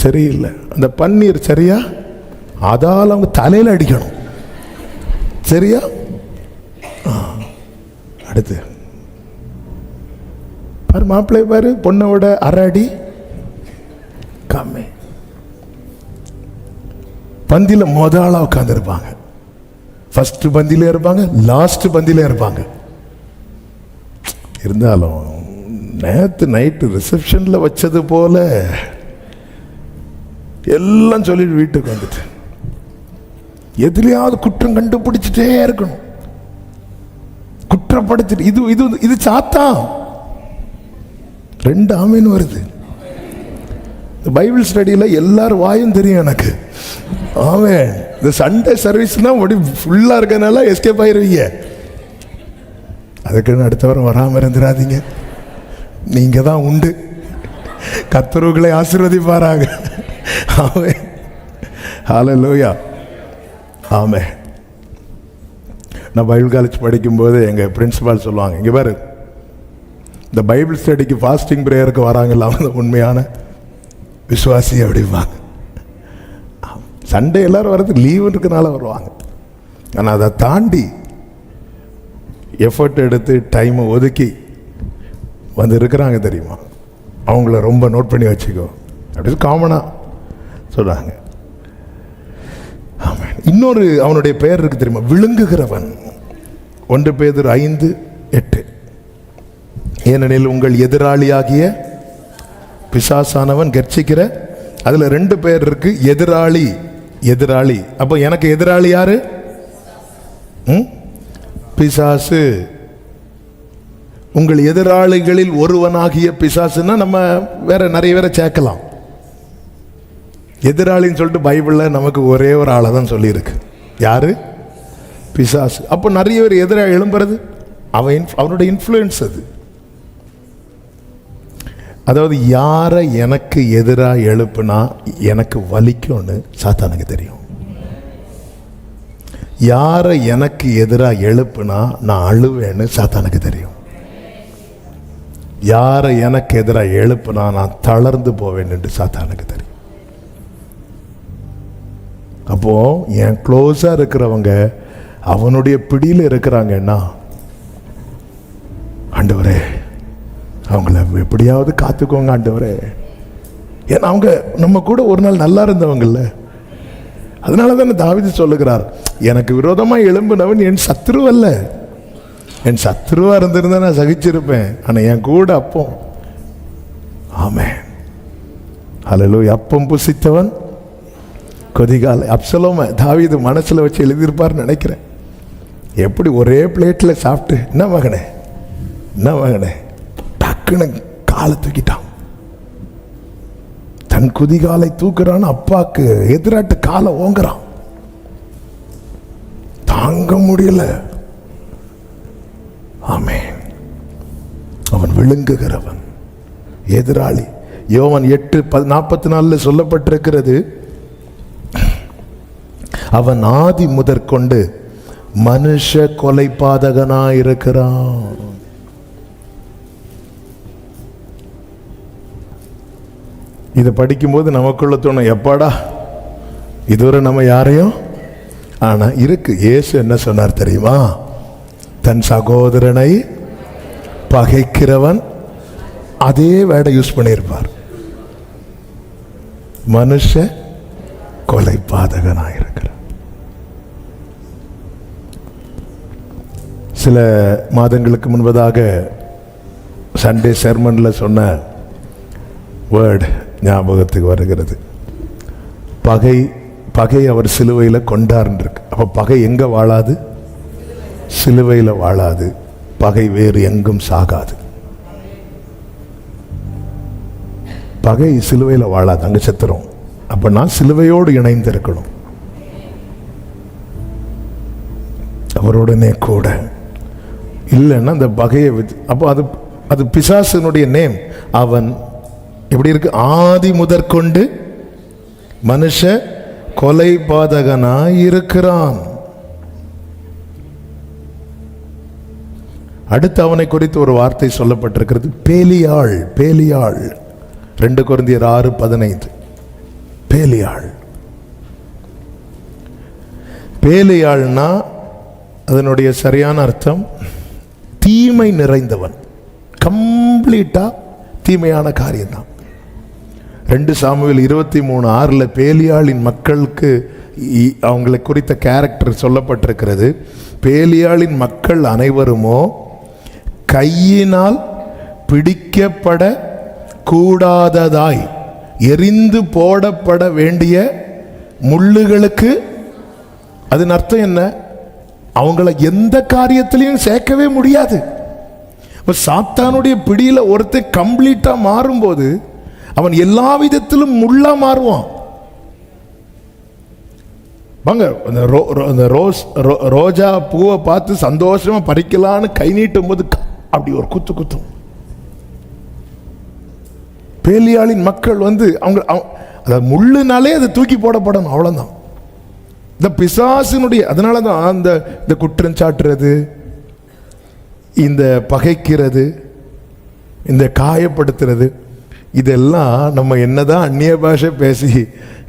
சரியில்லை. அந்த பன்னீர் சரியா, அதால் அவங்க தலையில் அடிக்கணும். சரியா? அடுத்து பாரு, மாப்பிள்ளை பாரு, பொண்ணோட அரை கம்மி. பந்தியில் முதலா உட்கார்ந்து இருப்பாங்க, ஃபர்ஸ்ட் பந்தியில இருப்பாங்க, லாஸ்ட் பந்தியில இருப்பாங்க. இருந்தாலும் நேற்று நைட்டு ரிசப்ஷன்ல வச்சது போல எல்லாம் சொல்லிட்டு வீட்டுக்கு வந்துட்டு எதுலையாவது குற்றம் கண்டுபிடிச்சிட்டே இருக்கணும், குற்றப்படுத்திட்டு. இது இது இது சாத்தான். 2 ஆமீன் வருது. பைபிள் ஸ்டடியில் எல்லாரும் வாயும் தெரியும் எனக்கு. ஆமென். இந்த சண்டே சர்வீஸ்னா ஃபுல்லாக இருக்கனால எஸ்கேப் ஆயிருவீங்க. அதுக்குன்னு அடுத்த வாரம் வராமல் இருந்துடாதீங்க. நீங்க தான் உண்டு. கர்த்தர்களை ஆசீர்வதிப்பாராக. ஆமென். ஹல்லேலூயா. ஆமென். நான் பைபிள் காலேஜ் படிக்கும்போது எங்கள் பிரின்சிபால் சொல்லுவாங்க, இங்கே பாரு, இந்த பைபிள் ஸ்டடிக்கு ஃபாஸ்டிங் ப்ரேயருக்கு வராங்கல்ல, அவங்க உண்மையான விசுவாசி அப்படிம்பாங்க. சண்டே எல்லாரும் வர்றது லீவ் இருக்கனால வருவாங்க. ஆனால் அதை தாண்டி எஃபர்ட் எடுத்து டைமை ஒதுக்கி வந்து இருக்கிறாங்க தெரியுமா, அவங்கள ரொம்ப நோட் பண்ணி வச்சுக்கோ அப்படின்னு காமனாக சொல்கிறாங்க. ஆமாம். இன்னொரு அவனுடைய பெயர் இருக்கு தெரியுமா, விழுங்குகிறவன். 1 பேதுரு 5:8. ஏனெனில் உங்கள் எதிராளியாகிய பிசாசானவன் கர்ச்சிக்கிற, அதில் 2 பேர் இருக்கு, எதிராளி எதிராளி. அப்போ எனக்கு எதிராளி யாரு? பிசாசு. உங்கள் எதிராளிகளில் ஒருவனாகிய பிசாசுன்னா நம்ம வேற நிறைய பேரை சேர்க்கலாம். எதிராளின்னு சொல்லிட்டு பைபிளில் நமக்கு ஒரே ஒரு ஆளை தான் சொல்லியிருக்கு. யாரு? பிசாசு. அப்போ நிறைய பேர் எதிராக எழும்புறது அவனுடைய இன்ஃப்ளூயன்ஸ் அது. அதாவது யாரை எனக்கு எதிராக எழுப்புனா எனக்கு வலிக்கும்னு சாத்தானுக்கு தெரியும். யாரை எனக்கு எதிராக எழுப்புனா நான் அழுவேன்னு சாத்தானுக்கு தெரியும். யாரை எனக்கு எதிராக எழுப்புனா நான் தளர்ந்து போவேன் என்று சாத்தானுக்கு தெரியும். அப்போ என் க்ளோஸா இருக்கிறவங்க அவனுடைய பிடியில் இருக்கிறாங்கன்னா, ஆண்டவரே அவங்கள எப்படியாவது காத்துக்கோங்க ஆண்டவரே. ஏன்னா அவங்க நம்ம கூட ஒரு நாள் நல்லா இருந்தவங்கல்ல. அதனால தானே தாவீது சொல்லுகிறார், எனக்கு விரோதமா எழும்பினவன் என் சத்ரு அல்ல. என் சத்ருவா இருந்திருந்தா நான் சகிச்சிருப்பேன், ஆனா என் கூட அப்போ. ஆமென், ஹல்லேலூயா. அப்பம் புசித்தவன் கொதிகாலை. அப்சலோம தாவீது மனசுல வச்சு எழுதியிருப்பார்னு நினைக்கிறேன். எப்படி ஒரே பிளேட்ல சாப்பிட்டு, என்ன மகனே என்ன மகனே, டக்குன்னு காலை தூக்கிட்டான். தன் குதிகாலை தூக்குறான்னு அப்பாக்கு எதிராட்டு காலை ஓங்குறான். தாங்க முடியல. ஆமென். அவன் விழுங்குகிறவன், எதிராளி. யோவான் 8:44 சொல்லப்பட்டிருக்கிறது, அவன் ஆதி முதற்கொண்டு மனுஷ கொலைபாதகனாயிருக்கிறான். இதை படிக்கும்போது நமக்குள்ள தோணும், எப்பாடா இதுவரை நம்ம யாரையும். ஆனா இருக்கு. இயேசு என்ன சொன்னார் தெரியுமா? தன் சகோதரனை பகைக்கிறவன், அதே வேர்டை யூஸ் பண்ணியிருப்பார், மனுஷ கொலைபாதகனாயிருக்கிறார். சில மாதங்களுக்கு முன்பதாக சண்டே செர்மன்ல சொன்ன வேர்டு ஞாபகத்துக்கு வருகிறது. பகை பகை அவர் சிலுவையில் கொண்டார்ன்னு இருக்கு. அப்ப பகை எங்க வாழாது? சிலுவையில் வாழாது. பகை வேறு எங்கும் சாகாது. பகை சிலுவையில் வாழாது, அங்க செத்துரும். அப்ப நான் சிலுவையோடு இணைந்து இருக்கணும், அவருடனே கூட. இல்லைன்னா அந்த பகையை அப்போ அது பிசாசனுடைய நேம். அவன் எப்படி இருக்கு? ஆதி முதற்கொண்டு மனுஷ கொலைபாதகனாய் இருக்கிறான். அடுத்து அவனை குறித்து ஒரு வார்த்தை சொல்லப்பட்டிருக்கிறது, பேலியாள். பேலியாள் 2 கொரிந்தியர் 6:15. பேலியாள். பேலியாள்னா அதனுடைய சரியான அர்த்தம் தீமை நிறைந்தவன். கம்ப்ளீட்டா தீமையான காரியம்தான். 2 சாமுவேல் 23:6 பேலியாளின் மக்களுக்கு அவங்களை குறித்த கேரக்டர் சொல்லப்பட்டிருக்கிறது. பேலியாளின் மக்கள் அனைவருமோ கையினால் பிடிக்கப்பட கூடாததாய் எரிந்து போடப்பட வேண்டிய முள்ளுகளுக்கு. அதன் அர்த்தம் என்ன? அவங்கள எந்த காரியத்திலையும் சேர்க்கவே முடியாது. சாத்தானுடைய பிடியில ஒருத்தர் கம்ப்ளீட்டா மாறும்போது அவன் எல்லா விதத்திலும் முள்ளா மாறுவான். வாங்க, அந்த ரோஜா பூவை பார்த்து சந்தோஷமா பறிக்கலான்னு கை நீட்டும் போது அப்படி ஒரு குத்து குத்தும். பேலியாளின் மக்கள் அவங்க முள்ளுனாலே அதை தூக்கி போடப்படணும், அவ்வளவுதான். இந்த பிசாசினுடைய, அதனாலதான் இந்த குற்றம் சாட்டுறது, இந்த பகைக்கிறது, இந்த காயப்படுத்துறது, இதெல்லாம் நம்ம என்னதான் அந்நிய பாஷை பேசி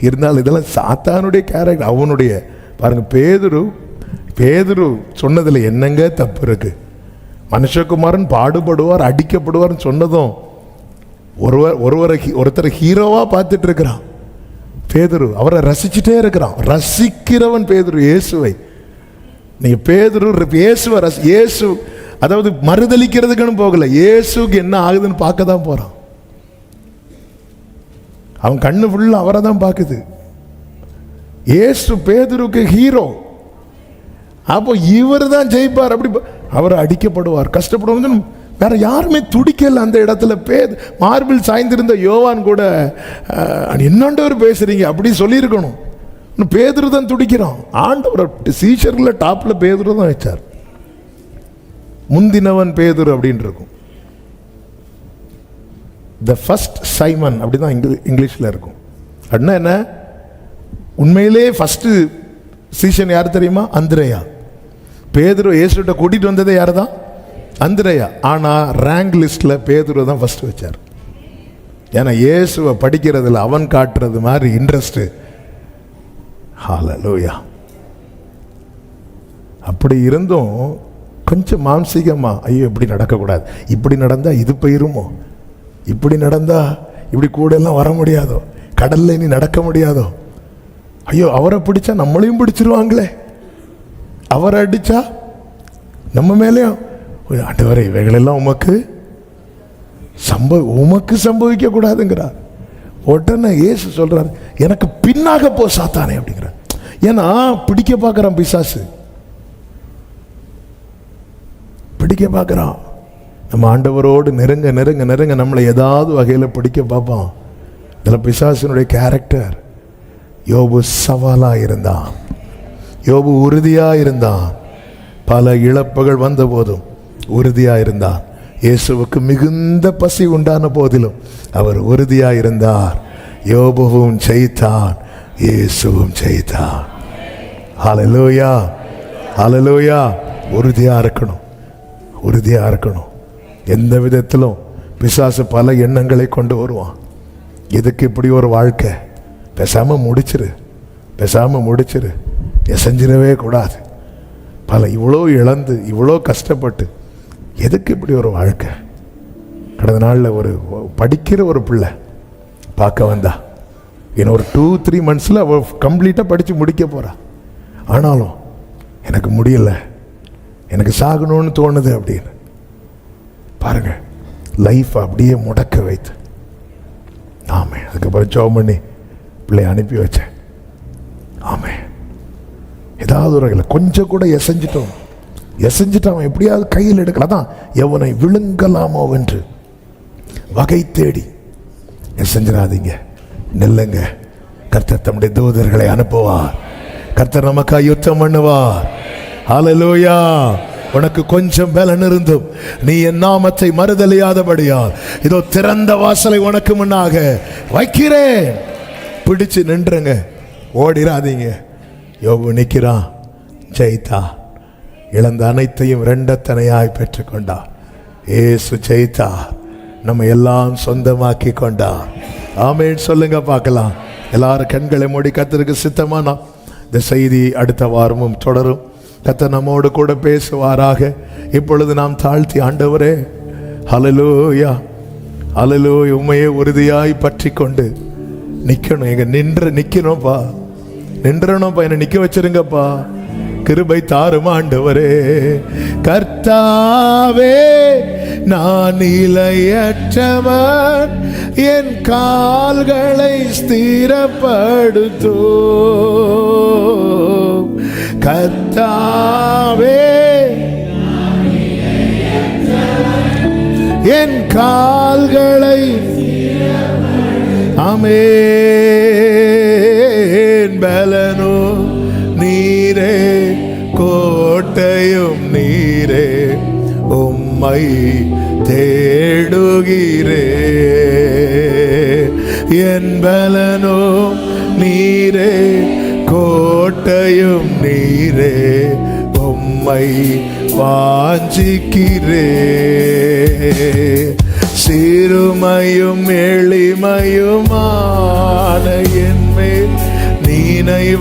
இருந்தாலும் இதெல்லாம் சாத்தானுடைய கேரக்டர். அவனுடைய பாருங்க, பேதுரு சொன்னதுல என்னங்க தப்பு இருக்கு? மனுஷகுமாரன் பாடுபடுவார், அடிக்கப்படுவார்னு சொன்னதும் ஒருத்தரை ஹீரோவா பார்த்துட்டு இருக்கிறான் பேதுரு. அவரை ரசிச்சுட்டே இருக்கிறான். ரசிக்கிறவன் பேதுரு, இயேசுவை. நீங்க பேதுரு இயேசு, அதாவது மறுதலிக்கிறதுக்குன்னு போகல, இயேசுக்கு என்ன ஆகுதுன்னு பார்க்க தான் போறான். அவன் கண்ணு ஃபுல்லா அவரை தான் பார்க்குது. இயேசு பேதுருக்கு ஹீரோ. அப்போ இவர் தான் ஜெயிப்பார். அப்படி அவர் அடிக்கப்படுவார், கஷ்டப்படுவார். வேற யாருமே துடிக்கல அந்த இடத்துல. மார்பிள் சாய்ந்திருந்த யோவான் கூட என்னண்டவர் பேசுறீங்க அப்படி சொல்லியிருக்கணும். பேதுரு தான் துடிக்கிறான். ஆண்டவர் சீஷர்ல டாப்ல பேதுரு தான் வச்சார். முந்தினவன் பேதுரு அப்படின்னு இருக்கும். த ஃபர்ஸ்ட் சைமன் அப்படிதான் இங்கிலீஷ்ல இருக்கும். அப்படின்னா என்ன? உண்மையிலே ஃபர்ஸ்ட் சீஷன் யார் தெரியுமா? அந்திரேயா. பேதுரு இயேசுட்ட கூட்டிட்டு வந்ததே யாரு தான்? அந்திரேயா. ஆனா ரேங்க் லிஸ்ட்ல பேதுரு தான் ஃபர்ஸ்ட் வச்சார். ஏன்னா இயேசுவை படிக்கிறதுல அவன் காட்டுறது மாதிரி இன்ட்ரெஸ்ட் ஹல்லேலூயா. அப்படி இருந்தும் கொஞ்சம் மாம்சீகமா, ஐயோ இப்படி நடக்கக்கூடாது, இப்படி நடந்தா இது போயிருமோ, இப்படி நடந்தா இப்படி கூட எல்லாம் வர முடியாதோ, கடல்ல இனி நடக்க முடியாதோ, ஐயோ அவரை பிடிச்சா நம்மளையும் பிடிச்சிருவாங்களே, அவரை அடிச்சா நம்ம மேலேயும், ஆண்டவரே இவைகளெல்லாம் உமக்கு சம்பவிக்க கூடாதுங்கிறார். உடனே இயேசு சொல்றாரு, எனக்கு பின்னாக போ சாத்தானே அப்படிங்கிறார். ஏன்னா பிடிக்க பார்க்கறான் பிசாசு, பிடிக்க பார்க்கறான். நம்ம ஆண்டவரோடு நெருங்க நெருங்க நெருங்க நம்மளை ஏதாவது வகையில் பிடிக்க பார்ப்பான். இதில் பிசாசினுடைய கேரக்டர். யோபு சவாலா இருந்தான், யோபு உறுதியா இருந்தான். பல இழப்புகள் வந்த போதும் உறுதியா இருந்தான். இயேசுவுக்கு மிகுந்த பசி உண்டான போதிலும் அவர் உறுதியா இருந்தார். யோபுவும் ஜெயித்தான், இயேசுவும் ஜெயித்தான். ஹல்லேலூயா, ஹல்லேலூயா. உறுதியா இருக்கணும், உறுதியா இருக்கணும். எந்த விதத்திலும் பிசாசு பல எண்ணங்களை கொண்டு வருவான். இதுக்கு இப்படி ஒரு வாழ்க்கை, பேசாம முடிச்சிரு, பேசாம முடிச்சிரு, செஞ்சிடவே கூடாது. பல இவ்வளோ இழந்து இவ்வளோ கஷ்டப்பட்டு எதுக்கு இப்படி ஒரு வாழ்க்கை? கடந்த நாளில் ஒரு படிக்கிற ஒரு பிள்ளை பார்க்க வந்தா, இன்னும் ஒரு 2-3 months அவள் கம்ப்ளீட்டாக படித்து முடிக்க போறா. ஆனாலும் எனக்கு முடியல, எனக்கு சாகணும்னு தோணுது அப்படின்னு. பாருங்க, லைஃப் அப்படியே முடக்க வைத்து. ஆமே. அதுக்கப்புறம் ஜெபம் பண்ணி பிள்ளைய அனுப்பி வச்சேன். ஆமே. ஏதாவது ஒரு கொஞ்சம் கூட எசைஞ்சிட்டான் எப்படியாவது கையில் எடுக்கலாம். அதான் எவனை விழுங்கலாமோ என்று வகை தேடி எசைஞ்சிடாதீங்க, நில்லுங்க. கர்த்தர் தம்முடைய தூதர்களை அனுப்புவார், கர்த்தர் நமக்காக யுத்தம் பண்ணுவார். ஹல்லேலூயா. உனக்கு கொஞ்சம் பலன் இருந்தும் நீ என் நாமத்தை மறுதலியாதபடியால் இதோ திறந்த வாசலை உனக்கு முன்னாக வைக்கிறேன். பிடிச்சு நின்றுங்க, ஓடிராதீங்க. யோபு நிற்கிறான், ஜெயித்தா. இழந்த அனைத்தையும் இரண்டத்தனையாய் பெற்றுக்கொண்டார். இயேசு ஜெயித்தார், நம்ம எல்லாம் சொந்தமாக்கி கொண்டார். ஆமென் சொல்லுங்க பார்க்கலாம். எல்லாரும் கண்களை மூடி கர்த்தருக்கு சித்தமானா இந்த செய்தி அடுத்த வாரமும் தொடரும். கர்த்தர் நம்மோடு கூட பேசுவாராக. இப்பொழுது நாம் தாழ்த்தி, ஆண்டவரே ஹல்லேலூயா, ஹல்லேலூயா, உம்மையே உறுதியாய் பற்றி கொண்டு நிற்கணும். எங்க நிற்கணும்ப்பா, நின்றணும்ப்பா, என்னை நிற்க வச்சிருங்கப்பா. கிருபை தாரும் ஆண்டவரே. கர்த்தாவே நான் நிலையற்றவன், என் கால்களை ஸ்திரப்படுத்தும். கர்த்தாவே என் கால்களை, ஆமென். பலனோ நீரே, கோட்டையும் நீரே, உம்மை தேடுகிறே. என் பலனோ நீரே, கோட்டையும் நீரே, உம்மை வாஞ்சிக்கிறே. சிறுமையும் எளிமையுமான என்மேல் நினைவாயிருப்பவரே.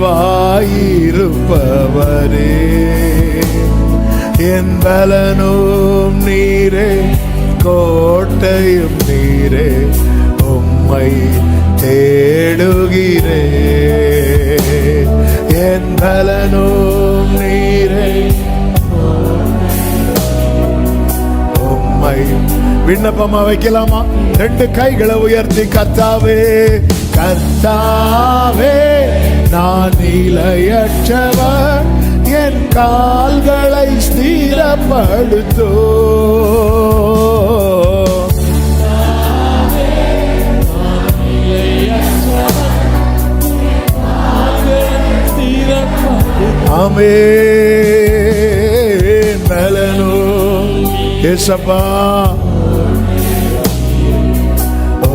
என் பலனும் நீரே, கோட்டையும் நீரே, உம்மை தேடுகிறே. என் பலனும் நீரே, உம்மை. விண்ணப்பமா வைக்கலாமா? 2 கைகளை உயர்த்தி, கர்த்தாவே, கர்த்தாவே நான் நிலையற்றவன், என் கால்களை ஸ்திரப்படுத்தோ. ஆமென். பலனோ ஏசப்பா,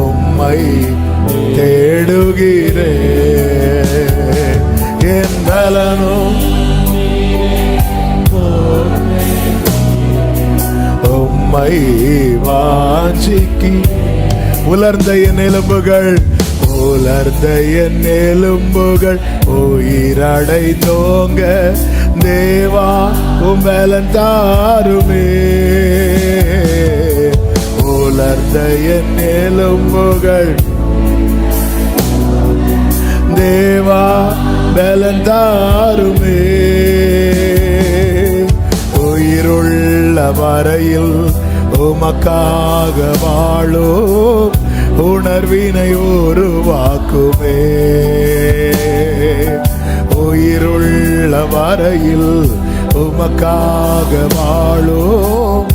உம்மை தேடுகிறே. என் பலனும் உம்மை வாஞ்சிக்கி. உலர்ந்த என் எலும்புகள் உலர்ந்த என் எலும்புகள் உயிரடைந்தோங்க தேவா உம்பலன் தாருமே. உலர்ந்த என் எலும்புகள் தேவா பலன் தாருமே. உயிருள்ள வரையில் உமக்காக வாழும் உணர்வினை உருவாக்குமே. உயிருள்ள வரையில் உமக்காக வாழும்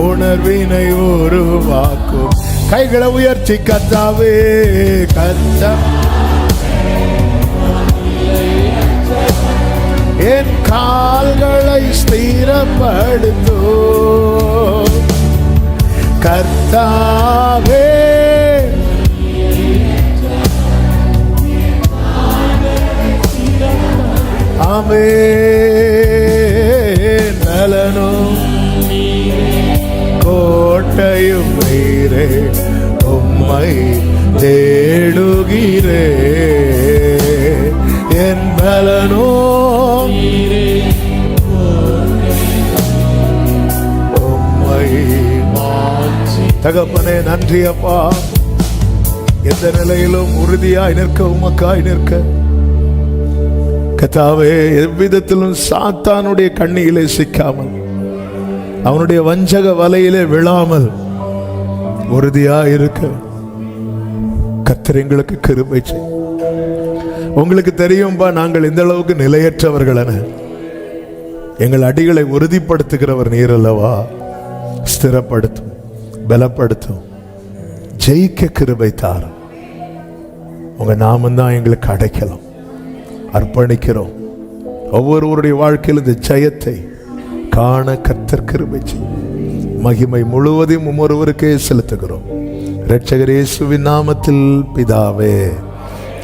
உணர்வினை உருவாக்கும். கைகளை உயர்த்தி கர்த்தாவே கர்த்தா என் கால்களை ஸ்திரப்படுத்தோ கர்த்தாவே. ஆமென். நலனும் கோட்டையும் நீரே உம்மை தேடுகிறே. என் பலனோ உம்மை. தகப்பனே நன்றி அப்பா. எந்த நிலையிலும் உறுதியாய் நிற்க உமக்காய் நிற்க கர்த்தாவே, எவ்விதத்திலும் சாத்தானுடைய கண்ணியிலே சிக்காமல் அவனுடைய வஞ்சக வலையிலே விழாமல் உறுதியாய் இருக்க கர்த்தர் எங்களுக்கு கிருபை செய். உங்களுக்கு தெரியும்பா, நாங்கள் இந்த அளவுக்கு நிலையற்றவர்கள் என. எங்கள் அடிகளை உறுதிப்படுத்துகிறவர் நீர் அல்லவா. ஸ்திரப்படுத்தும், பலப்படுத்தும், ஜெயிக்க கிருபை தாரும். உங்க நாமந்தான் எங்களுக்கு அடைக்கலம். அர்ப்பணிக்கிறோம். ஒவ்வொருவருடைய வாழ்க்கையில் இந்த ஜெயத்தை காண கர்த்தர் கிருபை செய். மகிமை முழுவதும் ஒவ்வொருவருக்கே செலுத்துகிறோம். இரட்சகர் இயேசுவின் நாமத்தில் பிதாவே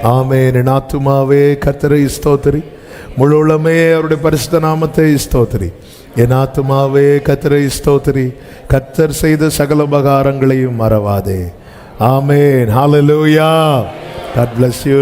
ஆமென். என் ஆத்துமாவே கர்த்தரை ஸ்தோத்திரி, முழு உள்ளமே அவருடைய பரிசுத்த நாமத்தை ஸ்தோத்திரி. என் ஆத்துமாவே கர்த்தரை ஸ்தோத்திரி, கர்த்தர் செய்த சகல உபகாரங்களையும் மறவாதே. ஆமென். ஹல்லேலூயா. God bless you.